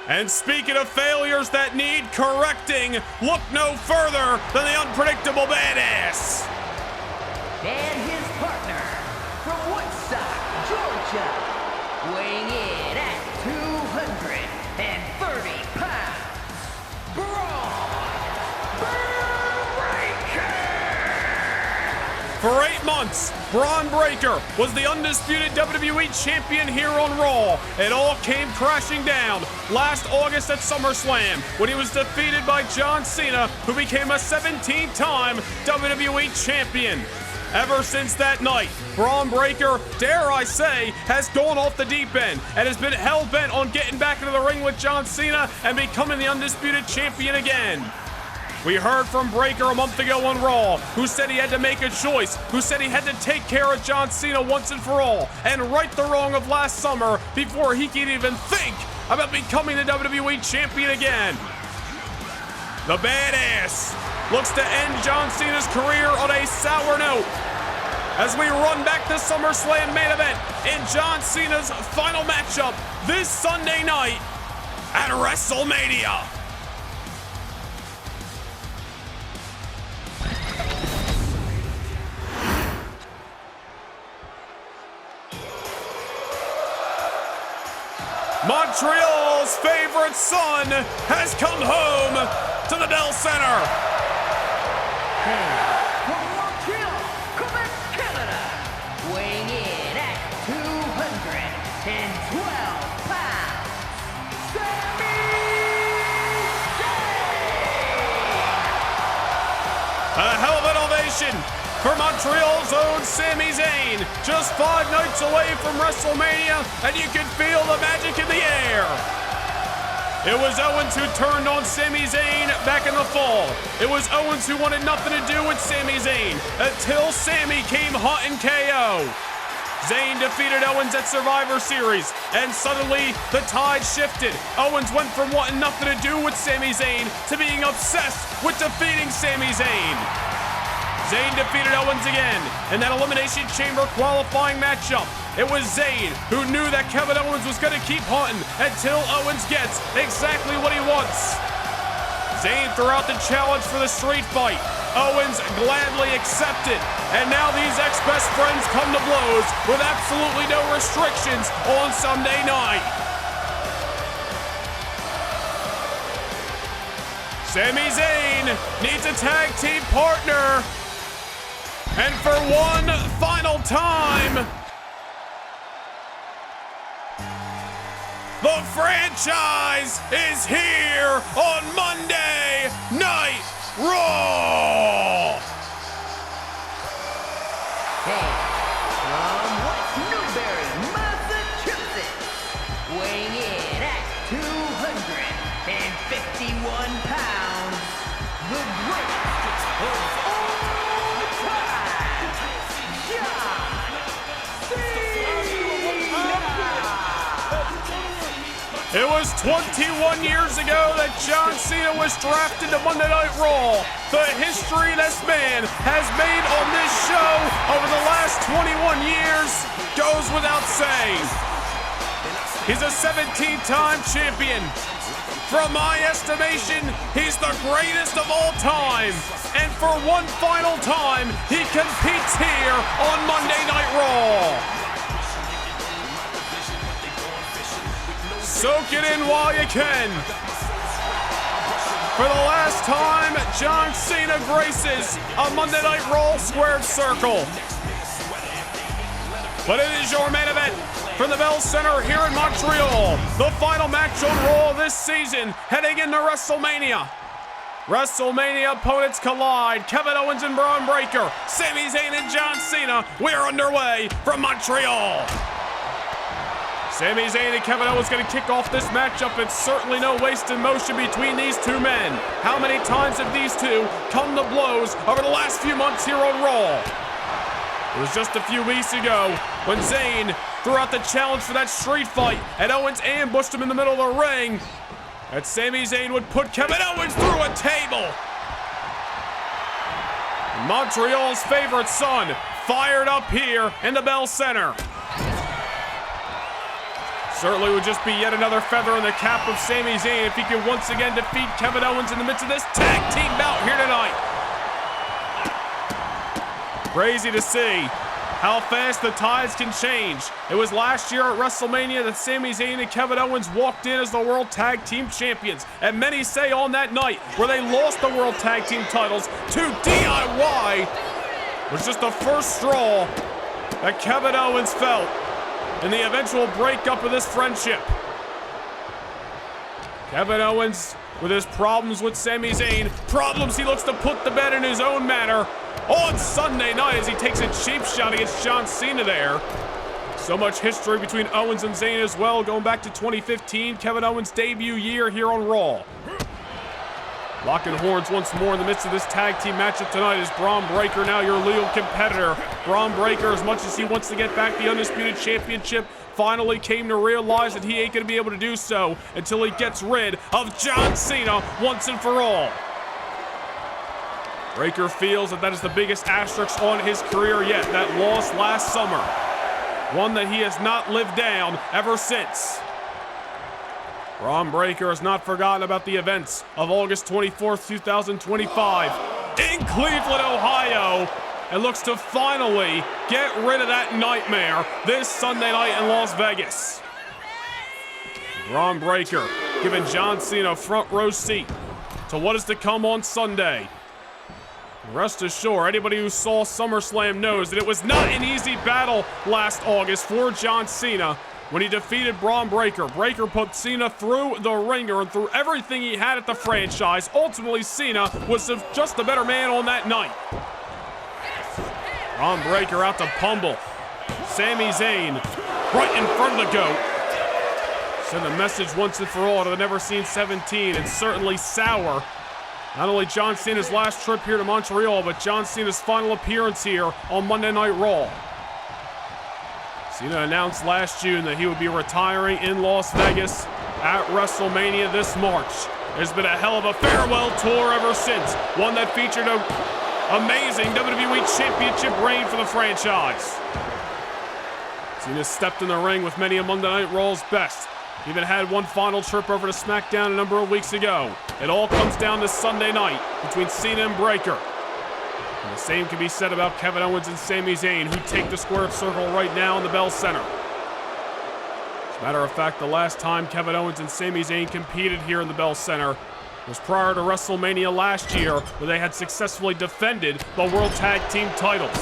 And speaking of failures that need correcting, look no further than the unpredictable badass. And his partner from Woodstock, Georgia, weighing in at 230 pounds, Bron Breakker! For 8 months, Bron Breakker was the undisputed WWE Champion here on Raw. It all came crashing down last August at SummerSlam when he was defeated by John Cena, who became a 17-time WWE Champion. Ever since that night, Bron Breakker, dare I say, has gone off the deep end and has been hell-bent on getting back into the ring with John Cena and becoming the undisputed champion again. We heard from Breakker a month ago on Raw, who said he had to make a choice, who said he had to take care of John Cena once and for all and right the wrong of last summer before he could even think about becoming the WWE Champion again. The badass looks to end John Cena's career on a sour note as we run back to SummerSlam main event in John Cena's final matchup this Sunday night at WrestleMania. Montreal's favorite son has come home to the Bell Center. From Montreal, Quebec, Canada, weighing in at 212 pounds, Sami Zayn! A hell of an ovation for Montreal's own Sami Zayn. Just 5 nights away from WrestleMania, and you can feel the magic in the air. It was Owens who turned on Sami Zayn back in the fall. It was Owens who wanted nothing to do with Sami Zayn until Sami came hunting KO. Zayn defeated Owens at Survivor Series, and suddenly the tide shifted. Owens went from wanting nothing to do with Sami Zayn to being obsessed with defeating Sami Zayn. Zayn defeated Owens again in that Elimination Chamber qualifying matchup. It was Zayn who knew that Kevin Owens was going to keep hunting until Owens gets exactly what he wants. Zayn threw out the challenge for the street fight. Owens gladly accepted, and now these ex-best friends come to blows with absolutely no restrictions on Sunday night. Sami Zayn needs a tag team partner. And for one final time, the franchise is here on Monday Night Raw. Hey, from West Newbury, Massachusetts, weighing in at 251 pounds, the greatest of all time, John Cena! It was 21 years ago that John Cena was drafted to Monday Night Raw. The history this man has made on this show over the last 21 years goes without saying. He's a 17-time champion. From my estimation, he's the greatest of all time. And for one final time, he competes here on Monday Night Raw. Soak it in while you can. For the last time, John Cena graces a Monday Night Raw squared circle. But it is your main event from the Bell Center here in Montreal. The final match on Raw this season, heading into WrestleMania. WrestleMania opponents collide. Kevin Owens and Bron Breakker, Sami Zayn and John Cena. We're underway from Montreal. Sami Zayn and Kevin Owens going to kick off this matchup. It's certainly no wasted motion between these two men. How many times have these two come to blows over the last few months here on Raw? It was just a few weeks ago when Zayn threw out the challenge for that street fight and Owens ambushed him in the middle of the ring. And Sami Zayn would put Kevin Owens through a table. Montreal's favorite son fired up here in the Bell Center. Certainly would just be yet another feather in the cap of Sami Zayn if he can once again defeat Kevin Owens in the midst of this tag team bout here tonight. Crazy to see how fast the tides can change. It was last year at WrestleMania that Sami Zayn and Kevin Owens walked in as the World Tag Team Champions. And many say on that night where they lost the World Tag Team titles to DIY was just the first straw that Kevin Owens felt in the eventual breakup of this friendship. Kevin Owens, with his problems with Sami Zayn, problems he looks to put to bed in his own manner on Sunday night as he takes a cheap shot against John Cena there. So much history between Owens and Zayn as well, going back to 2015, Kevin Owens' debut year here on Raw. Locking horns once more in the midst of this tag team matchup tonight is Bron Breakker, now your legal competitor. Bron Breakker, as much as he wants to get back the Undisputed Championship, finally came to realize that he ain't going to be able to do so until he gets rid of John Cena once and for all. Breakker feels that is the biggest asterisk on his career yet, that loss last summer. One that he has not lived down ever since. Bron Breakker has not forgotten about the events of August 24th, 2025 in Cleveland, Ohio, and looks to finally get rid of that nightmare this Sunday night in Las Vegas. Bron Breakker giving John Cena a front row seat to what is to come on Sunday. Rest assured, anybody who saw SummerSlam knows that it was not an easy battle last August for John Cena when he defeated Bron Breakker. Breakker put Cena through the ringer and threw everything he had at the franchise. Ultimately, Cena was just the better man on that night. Bron Breakker out to pummel Sami Zayn right in front of the GOAT. Send a message once and for all to the Never Seen 17 and certainly sour not only John Cena's last trip here to Montreal, but John Cena's final appearance here on Monday Night Raw. Cena announced last June that he would be retiring in Las Vegas at WrestleMania this March. There's been a hell of a farewell tour ever since, one that featured an amazing WWE Championship reign for the franchise. Cena stepped in the ring with many of Monday Night Raw's best. Even had one final trip over to SmackDown a number of weeks ago. It all comes down this Sunday night between Cena and Breakker. And the same can be said about Kevin Owens and Sami Zayn, who take the square circle right now in the Bell Center. As a matter of fact, the last time Kevin Owens and Sami Zayn competed here in the Bell Center was prior to WrestleMania last year, where they had successfully defended the World Tag Team titles.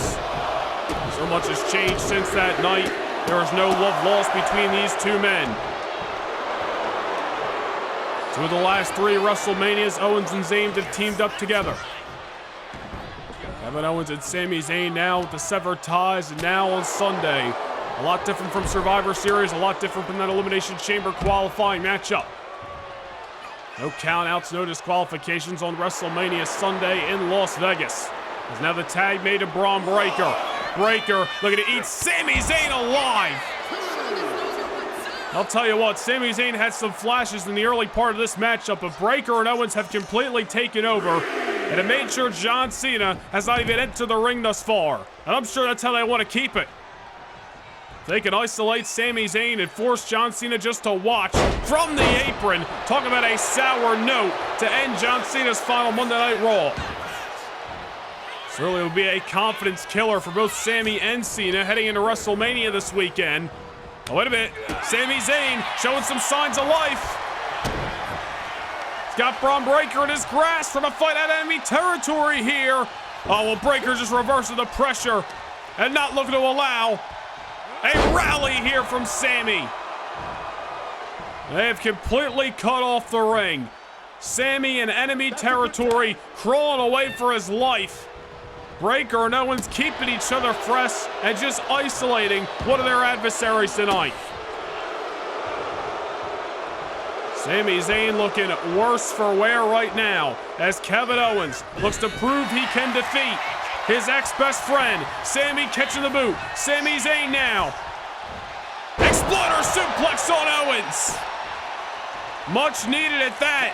So much has changed since that night. There is no love lost between these two men. Two of the last three WrestleManias, Owens and Zayn have teamed up together. Kevin Owens and Sami Zayn now with the severed ties, and now on Sunday. A lot different from Survivor Series, a lot different from that Elimination Chamber qualifying matchup. No countouts, no disqualifications on WrestleMania Sunday in Las Vegas. As now the tag made to Bron Breakker. Breakker looking to eat Sami Zayn alive. I'll tell you what, Sami Zayn had some flashes in the early part of this matchup, but Breakker and Owens have completely taken over and have made sure John Cena has not even entered the ring thus far. And I'm sure that's how they want to keep it. They can isolate Sami Zayn and force John Cena just to watch from the apron. Talk about a sour note to end John Cena's final Monday Night Raw. Certainly will be a confidence killer for both Sami and Cena heading into WrestleMania this weekend. Oh, wait a minute. Sami Zayn showing some signs of life. He's got Bron Breakker in his grasp for the fight at enemy territory here. Oh, well, Breakker just reversing the pressure and not looking to allow a rally here from Sami. They have completely cut off the ring. Sami in enemy territory, crawling away for his life. Breakker and Owens keeping each other fresh and just isolating one of their adversaries tonight. Sami Zayn looking worse for wear right now as Kevin Owens looks to prove he can defeat his ex-best friend. Sami catching the boot. Sami Zayn now. Exploder suplex on Owens. Much needed at that.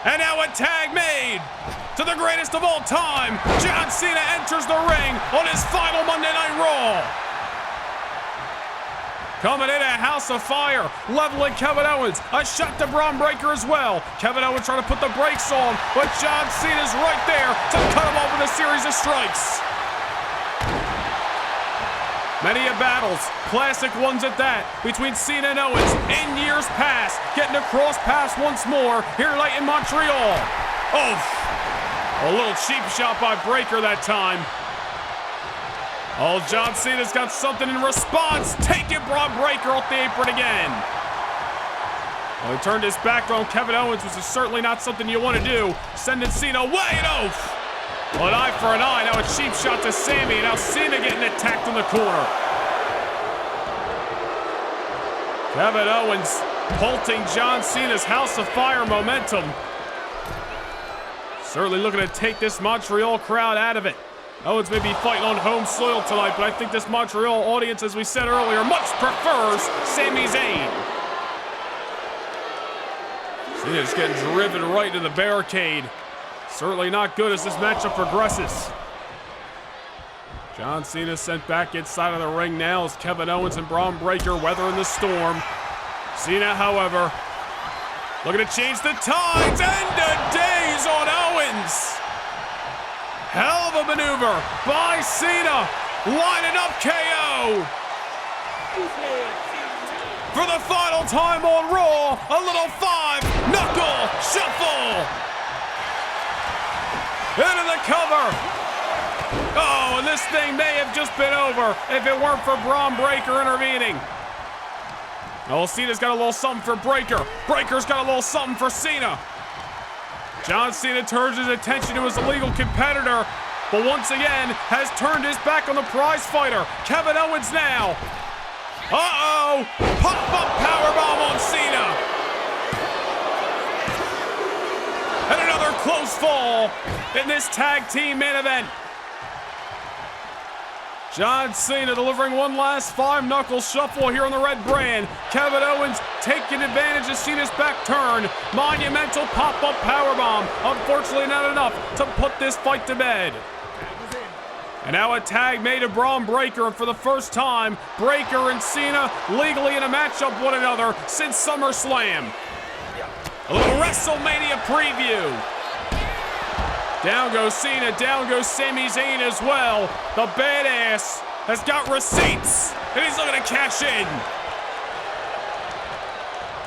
And now a tag made to the greatest of all time. John Cena enters the ring on his final Monday Night Raw. Coming in a house of fire, leveling Kevin Owens. A shot to Bron Breakker as well. Kevin Owens trying to put the brakes on, but John Cena's right there to cut him off with a series of strikes. Many a battles, classic ones at that, between Cena and Owens in years past, getting to cross paths once more here late in Montreal. Oh, a little cheap shot by Breakker that time. Oh, John Cena's got something in response. Take it, Bron Breakker off the apron again. Well, he turned his back on Kevin Owens, which is certainly not something you want to do. Sending Cena way and off. Well, an eye for an eye. Now a cheap shot to Sami. And now Cena getting attacked in the corner. Kevin Owens halting John Cena's House of Fire momentum. Certainly looking to take this Montreal crowd out of it. Owens may be fighting on home soil tonight, but I think this Montreal audience, as we said earlier, much prefers Sami Zayn. Cena's getting driven right into the barricade. Certainly not good as this matchup progresses. John Cena sent back inside of the ring now as Kevin Owens and Bron Breakker weathering the storm. Cena, however, looking to change the tides. End of days on Owens. Hell of a maneuver by Cena, lining up KO. For the final time on Raw, a little 5-knuckle shuffle. Into the cover. Oh, and this thing may have just been over if it weren't for Bron Breakker intervening. Oh, Cena's got a little something for Breakker. Breakker's got a little something for Cena. John Cena turns his attention to his illegal competitor, but once again has turned his back on the prize fighter. Kevin Owens now. Uh-oh! Pop-up powerbomb on Cena. And another close fall in this tag team main event. John Cena delivering one last 5-knuckle shuffle here on the red brand. Kevin Owens taking advantage of Cena's back turn. Monumental pop-up powerbomb. Unfortunately not enough to put this fight to bed. And now a tag made to Bron Breakker, and for the first time, Breakker and Cena legally in a matchup with one another since SummerSlam. A little WrestleMania preview. Down goes Cena, down goes Sami Zayn as well. The badass has got receipts, and he's looking to cash in.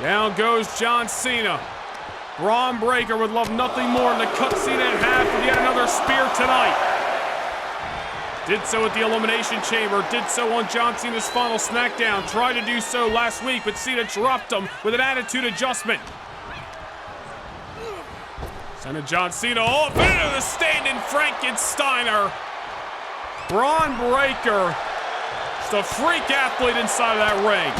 Down goes John Cena. Bron Breakker would love nothing more than to cut Cena in half with yet another spear tonight. Did so at the Elimination Chamber, did so on John Cena's final SmackDown. Tried to do so last week, but Cena dropped him with an attitude adjustment. Sending John Cena off into the standing Frankensteiner. Bron Breakker, just a freak athlete inside of that ring.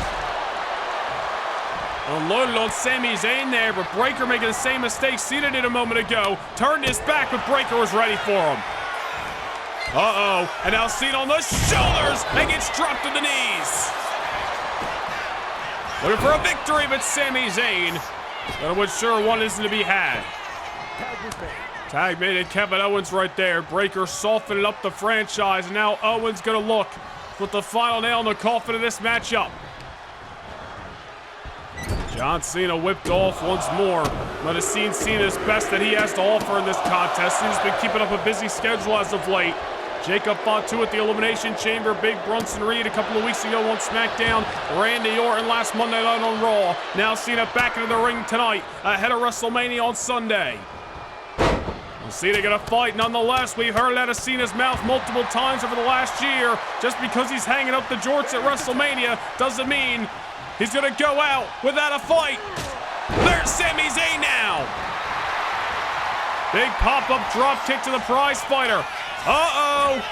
Unloaded on Sami Zayn there, but Breakker making the same mistake Cena did a moment ago. Turned his back, but Breakker was ready for him. Uh-oh, and now Cena on the shoulders and gets dropped to the knees. Looking for a victory, but Sami Zayn, which sure one isn't to be had. Tag made it, Kevin Owens right there. Breakker softening up the franchise, and now Owens gonna look with the final nail in the coffin of this matchup. John Cena whipped off once more. Might have seen Cena's best that he has to offer in this contest. He's been keeping up a busy schedule as of late. Jacob Fatu at the Elimination Chamber. Big Bronson Reed a couple of weeks ago on SmackDown. Randy Orton last Monday night on Raw. Now Cena back into the ring tonight ahead of WrestleMania on Sunday. Cena gonna fight nonetheless. We've heard it out of Cena's mouth multiple times over the last year. Just because he's hanging up the jorts at WrestleMania doesn't mean he's gonna go out without a fight. There's Sami Zayn now. Big pop-up drop kick to the prize fighter. Uh-oh.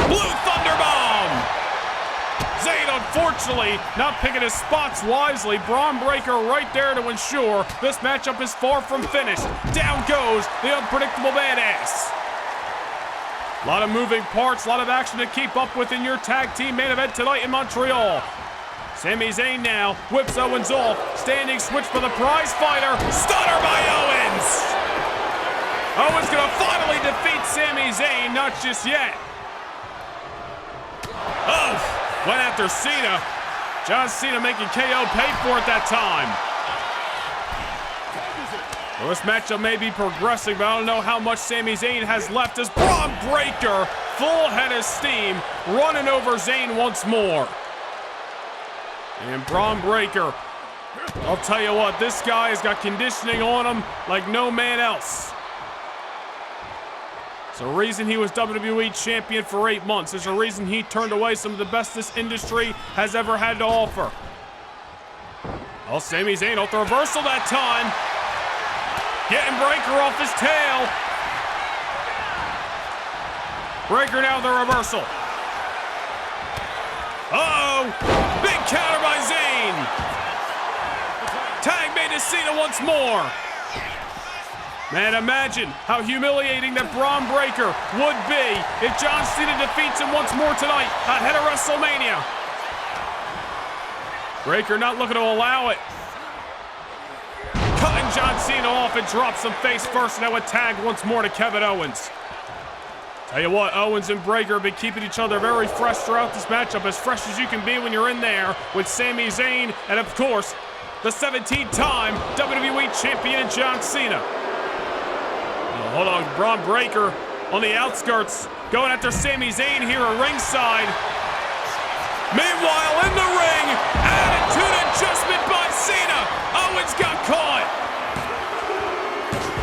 Blue Thunder Bomb. Zayn, unfortunately, not picking his spots wisely. Braun Breaker right there to ensure this matchup is far from finished. Down goes the unpredictable badass. A lot of moving parts, a lot of action to keep up with in your tag team main event tonight in Montreal. Sami Zayn now whips Owens off. Standing switch for the prize fighter. Stunner by Owens. Owens gonna finally defeat Sami Zayn, not just yet. Oh! Went after Cena. John Cena making KO pay for it that time. Well, this matchup may be progressing, but I don't know how much Sami Zayn has left as Braun Breaker, full head of steam, running over Zayn once more. And Braun Breaker, I'll tell you what, this guy has got conditioning on him like no man else. There's a reason he was WWE Champion for 8 months. There's a reason he turned away some of the best this industry has ever had to offer. Oh, Sami Zayn off the reversal that time. Getting Breaker off his tail. Breaker now the reversal. Uh-oh. Big counter by Zayn. Tag made to Cena once more. Man, imagine how humiliating that Braun Breaker would be if John Cena defeats him once more tonight ahead of WrestleMania. Breaker not looking to allow it. Cutting John Cena off and drops him face first. Now a tag once more to Kevin Owens. Tell you what, Owens and Breaker have been keeping each other very fresh throughout this matchup, as fresh as you can be when you're in there with Sami Zayn and, of course, the 17-time WWE Champion John Cena. Hold on, Braun Breaker on the outskirts, going after Sami Zayn here at ringside. Meanwhile, in the ring, attitude adjustment by Cena. Owens got caught.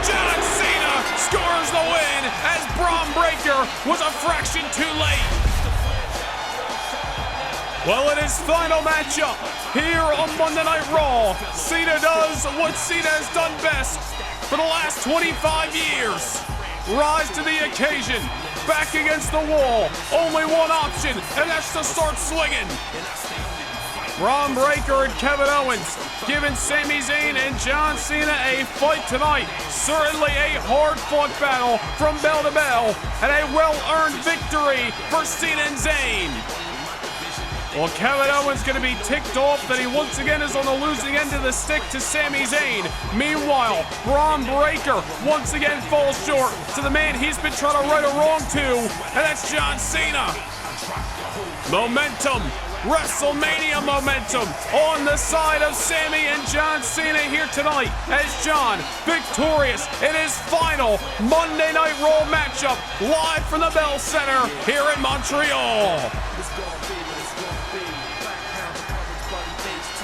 John Cena scores the win as Braun Breaker was a fraction too late. Well, in his final matchup here on Monday Night Raw, Cena does what Cena has done best for the last 25 years. Rise to the occasion, back against the wall. Only one option, and that's to start swinging. Braun Breaker and Kevin Owens giving Sami Zayn and John Cena a fight tonight. Certainly a hard-fought battle from bell to bell, and a well-earned victory for Cena and Zayn. Well, Kevin Owens going to be ticked off that he once again is on the losing end of the stick to Sami Zayn. Meanwhile, Braun Breaker once again falls short to the man he's been trying to right a wrong to, and that's John Cena. Momentum, WrestleMania momentum on the side of Sami and John Cena here tonight as John victorious in his final Monday Night Raw matchup live from the Bell Center here in Montreal.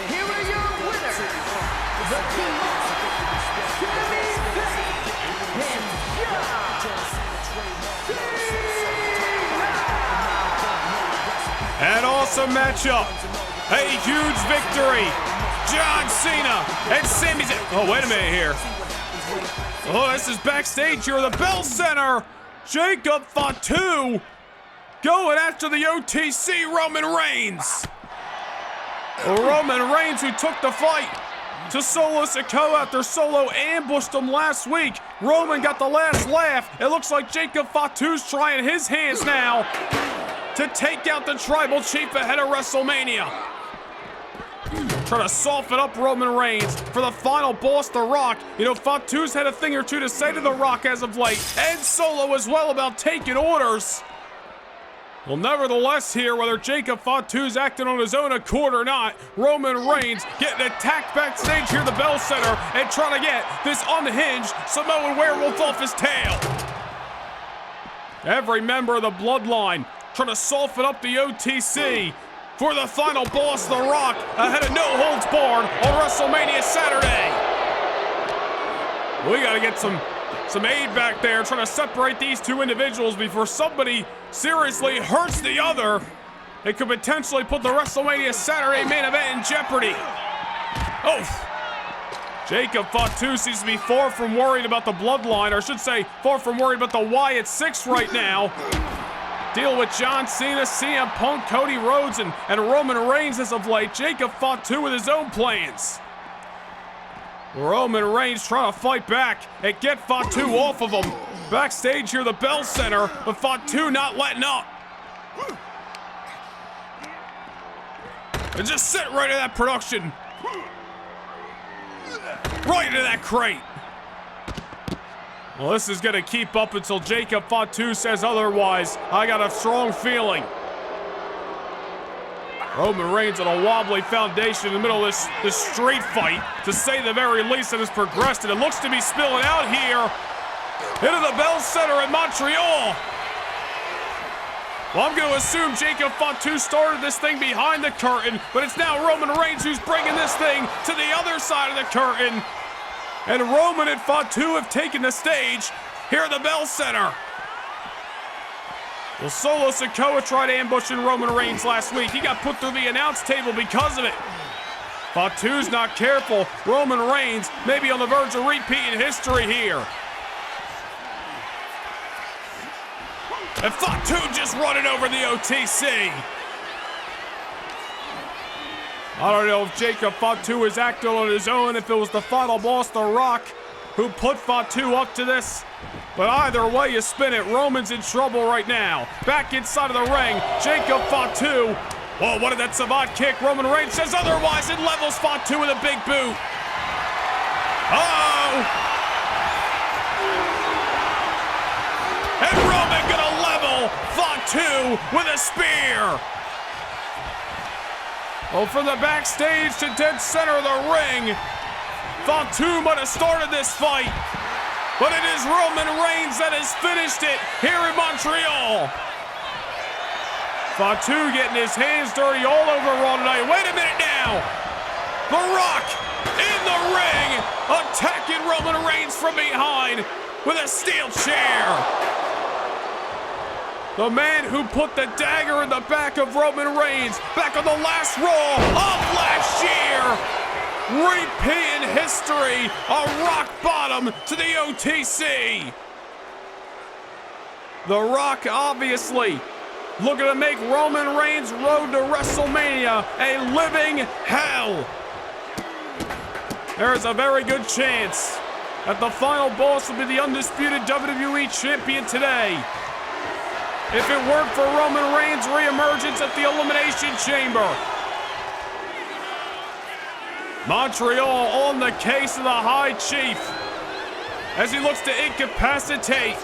Here are your winners, the team of Sami Zayn and John Cena. An awesome matchup, a huge victory. John Cena and Sami Zayn. Oh, wait a minute here. Oh, this is backstage here at the Bell Center. Jacob Fatu going after the OTC Roman Reigns. Roman Reigns, who took the fight to Solo Sikoa after Solo ambushed him last week. Roman got the last laugh. It looks like Jacob Fatu's trying his hands now to take out the Tribal Chief ahead of WrestleMania. Trying to soften up Roman Reigns for the final boss, The Rock. You know, Fatu's had a thing or two to say to The Rock as of late, and Solo as well, about taking orders. Well, nevertheless here, whether Jacob Fatu's acting on his own accord or not, Roman Reigns getting attacked backstage here at the Bell Center and trying to get this unhinged Samoan werewolf off his tail. Every member of the Bloodline trying to soften up the OTC for the final boss, The Rock, ahead of No Holds Barred on WrestleMania Saturday. We got to get some aid back there, trying to separate these two individuals before somebody seriously hurts the other. It could potentially put the WrestleMania Saturday main event in jeopardy. Oh, Jacob Fatu seems to be far from worried about the Bloodline, or I should say, far from worried about the Wyatt Six right now. deal with John Cena, CM Punk, Cody Rhodes, and Roman Reigns as of late. Jacob Fatu with his own plans. Roman Reigns trying to fight back and get Fatu off of him. Backstage here, the Bell Center, but Fatu not letting up. And just sit right in that production. Right into that crate. Well, this is going to keep up until Jacob Fatu says otherwise. I got a strong feeling. Roman Reigns on a wobbly foundation in the middle of this street fight, to say the very least, that has progressed, and it looks to be spilling out here into the Bell Center in Montreal. Well, I'm going to assume Jacob Fatu started this thing behind the curtain, but it's now Roman Reigns who's bringing this thing to the other side of the curtain. And Roman and Fatu have taken the stage here at the Bell Center. Well, Solo Sikoa tried ambushing Roman Reigns last week. He got put through the announce table because of it. Fatu's not careful. Roman Reigns may be on the verge of repeating history here. And Fatu just running over the OTC. I don't know if Jacob Fatu is acting on his own, if it was the final boss, The Rock, who put Fatu up to this. But either way you spin it, Roman's in trouble right now. Back inside of the ring, Jacob Fatu. Whoa, what did that savant kick? Roman Reigns says otherwise and levels Fatu with a big boot. Uh-oh! And Roman gonna level Fatu with a spear. Well, from the backstage to dead center of the ring, Fatu might have started this fight, but it is Roman Reigns that has finished it here in Montreal. Fatu getting his hands dirty all over Raw tonight. Wait a minute now. The Rock in the ring, attacking Roman Reigns from behind with a steel chair. The man who put the dagger in the back of Roman Reigns back on the last Raw of last year. Repeating history, a rock bottom to the OTC. The Rock obviously looking to make Roman Reigns' road to WrestleMania a living hell. There's a very good chance that the final boss will be the undisputed WWE Champion today. If it weren't for Roman Reigns' reemergence at the Elimination Chamber. Montreal on the case of the High Chief as he looks to incapacitate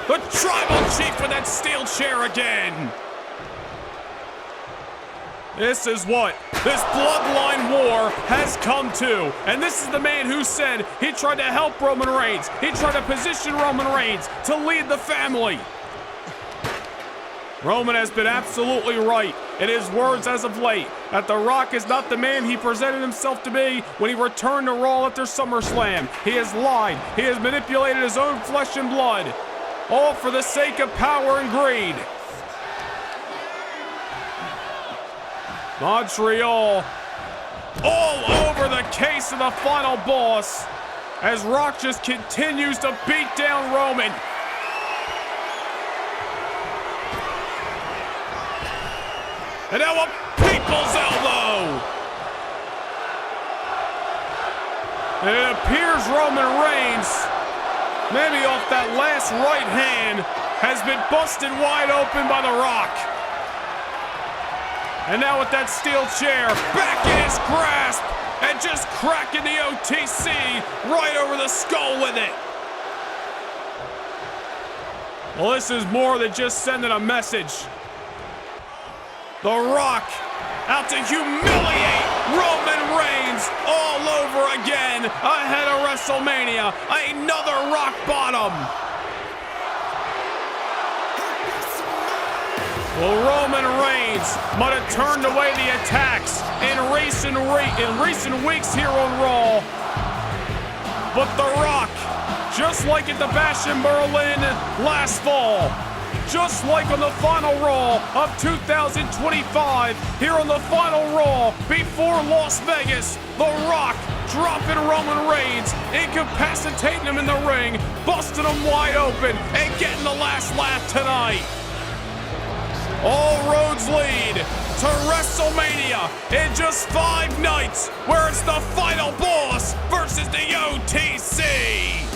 the Tribal Chief with that steel chair again. This is what this bloodline war has come to. And this is the man who said he tried to help Roman Reigns. He tried to position Roman Reigns to lead the family. Roman has been absolutely right in his words as of late that The Rock is not the man he presented himself to be when he returned to Raw after SummerSlam. He has lied. He has manipulated his own flesh and blood, all for the sake of power and greed. Montreal all over the case of the final boss as Rock just continues to beat down Roman. And now a people's elbow. And it appears Roman Reigns, maybe off that last right hand, has been busted wide open by The Rock. And now with that steel chair back in his grasp and just cracking the OTC right over the skull with it. Well, this is more than just sending a message. The Rock out to humiliate Roman Reigns all over again ahead of WrestleMania. Another rock bottom. Well, Roman Reigns might have turned away the attacks in recent weeks here on Raw. But The Rock, just like at the Bash in Berlin last fall, just like on the final Raw of 2025, here on the final Raw before Las Vegas, The Rock dropping Roman Reigns, incapacitating him in the ring, busting him wide open, and getting the last laugh tonight. All roads lead to WrestleMania in just 5 nights, where it's the final boss versus the OTC.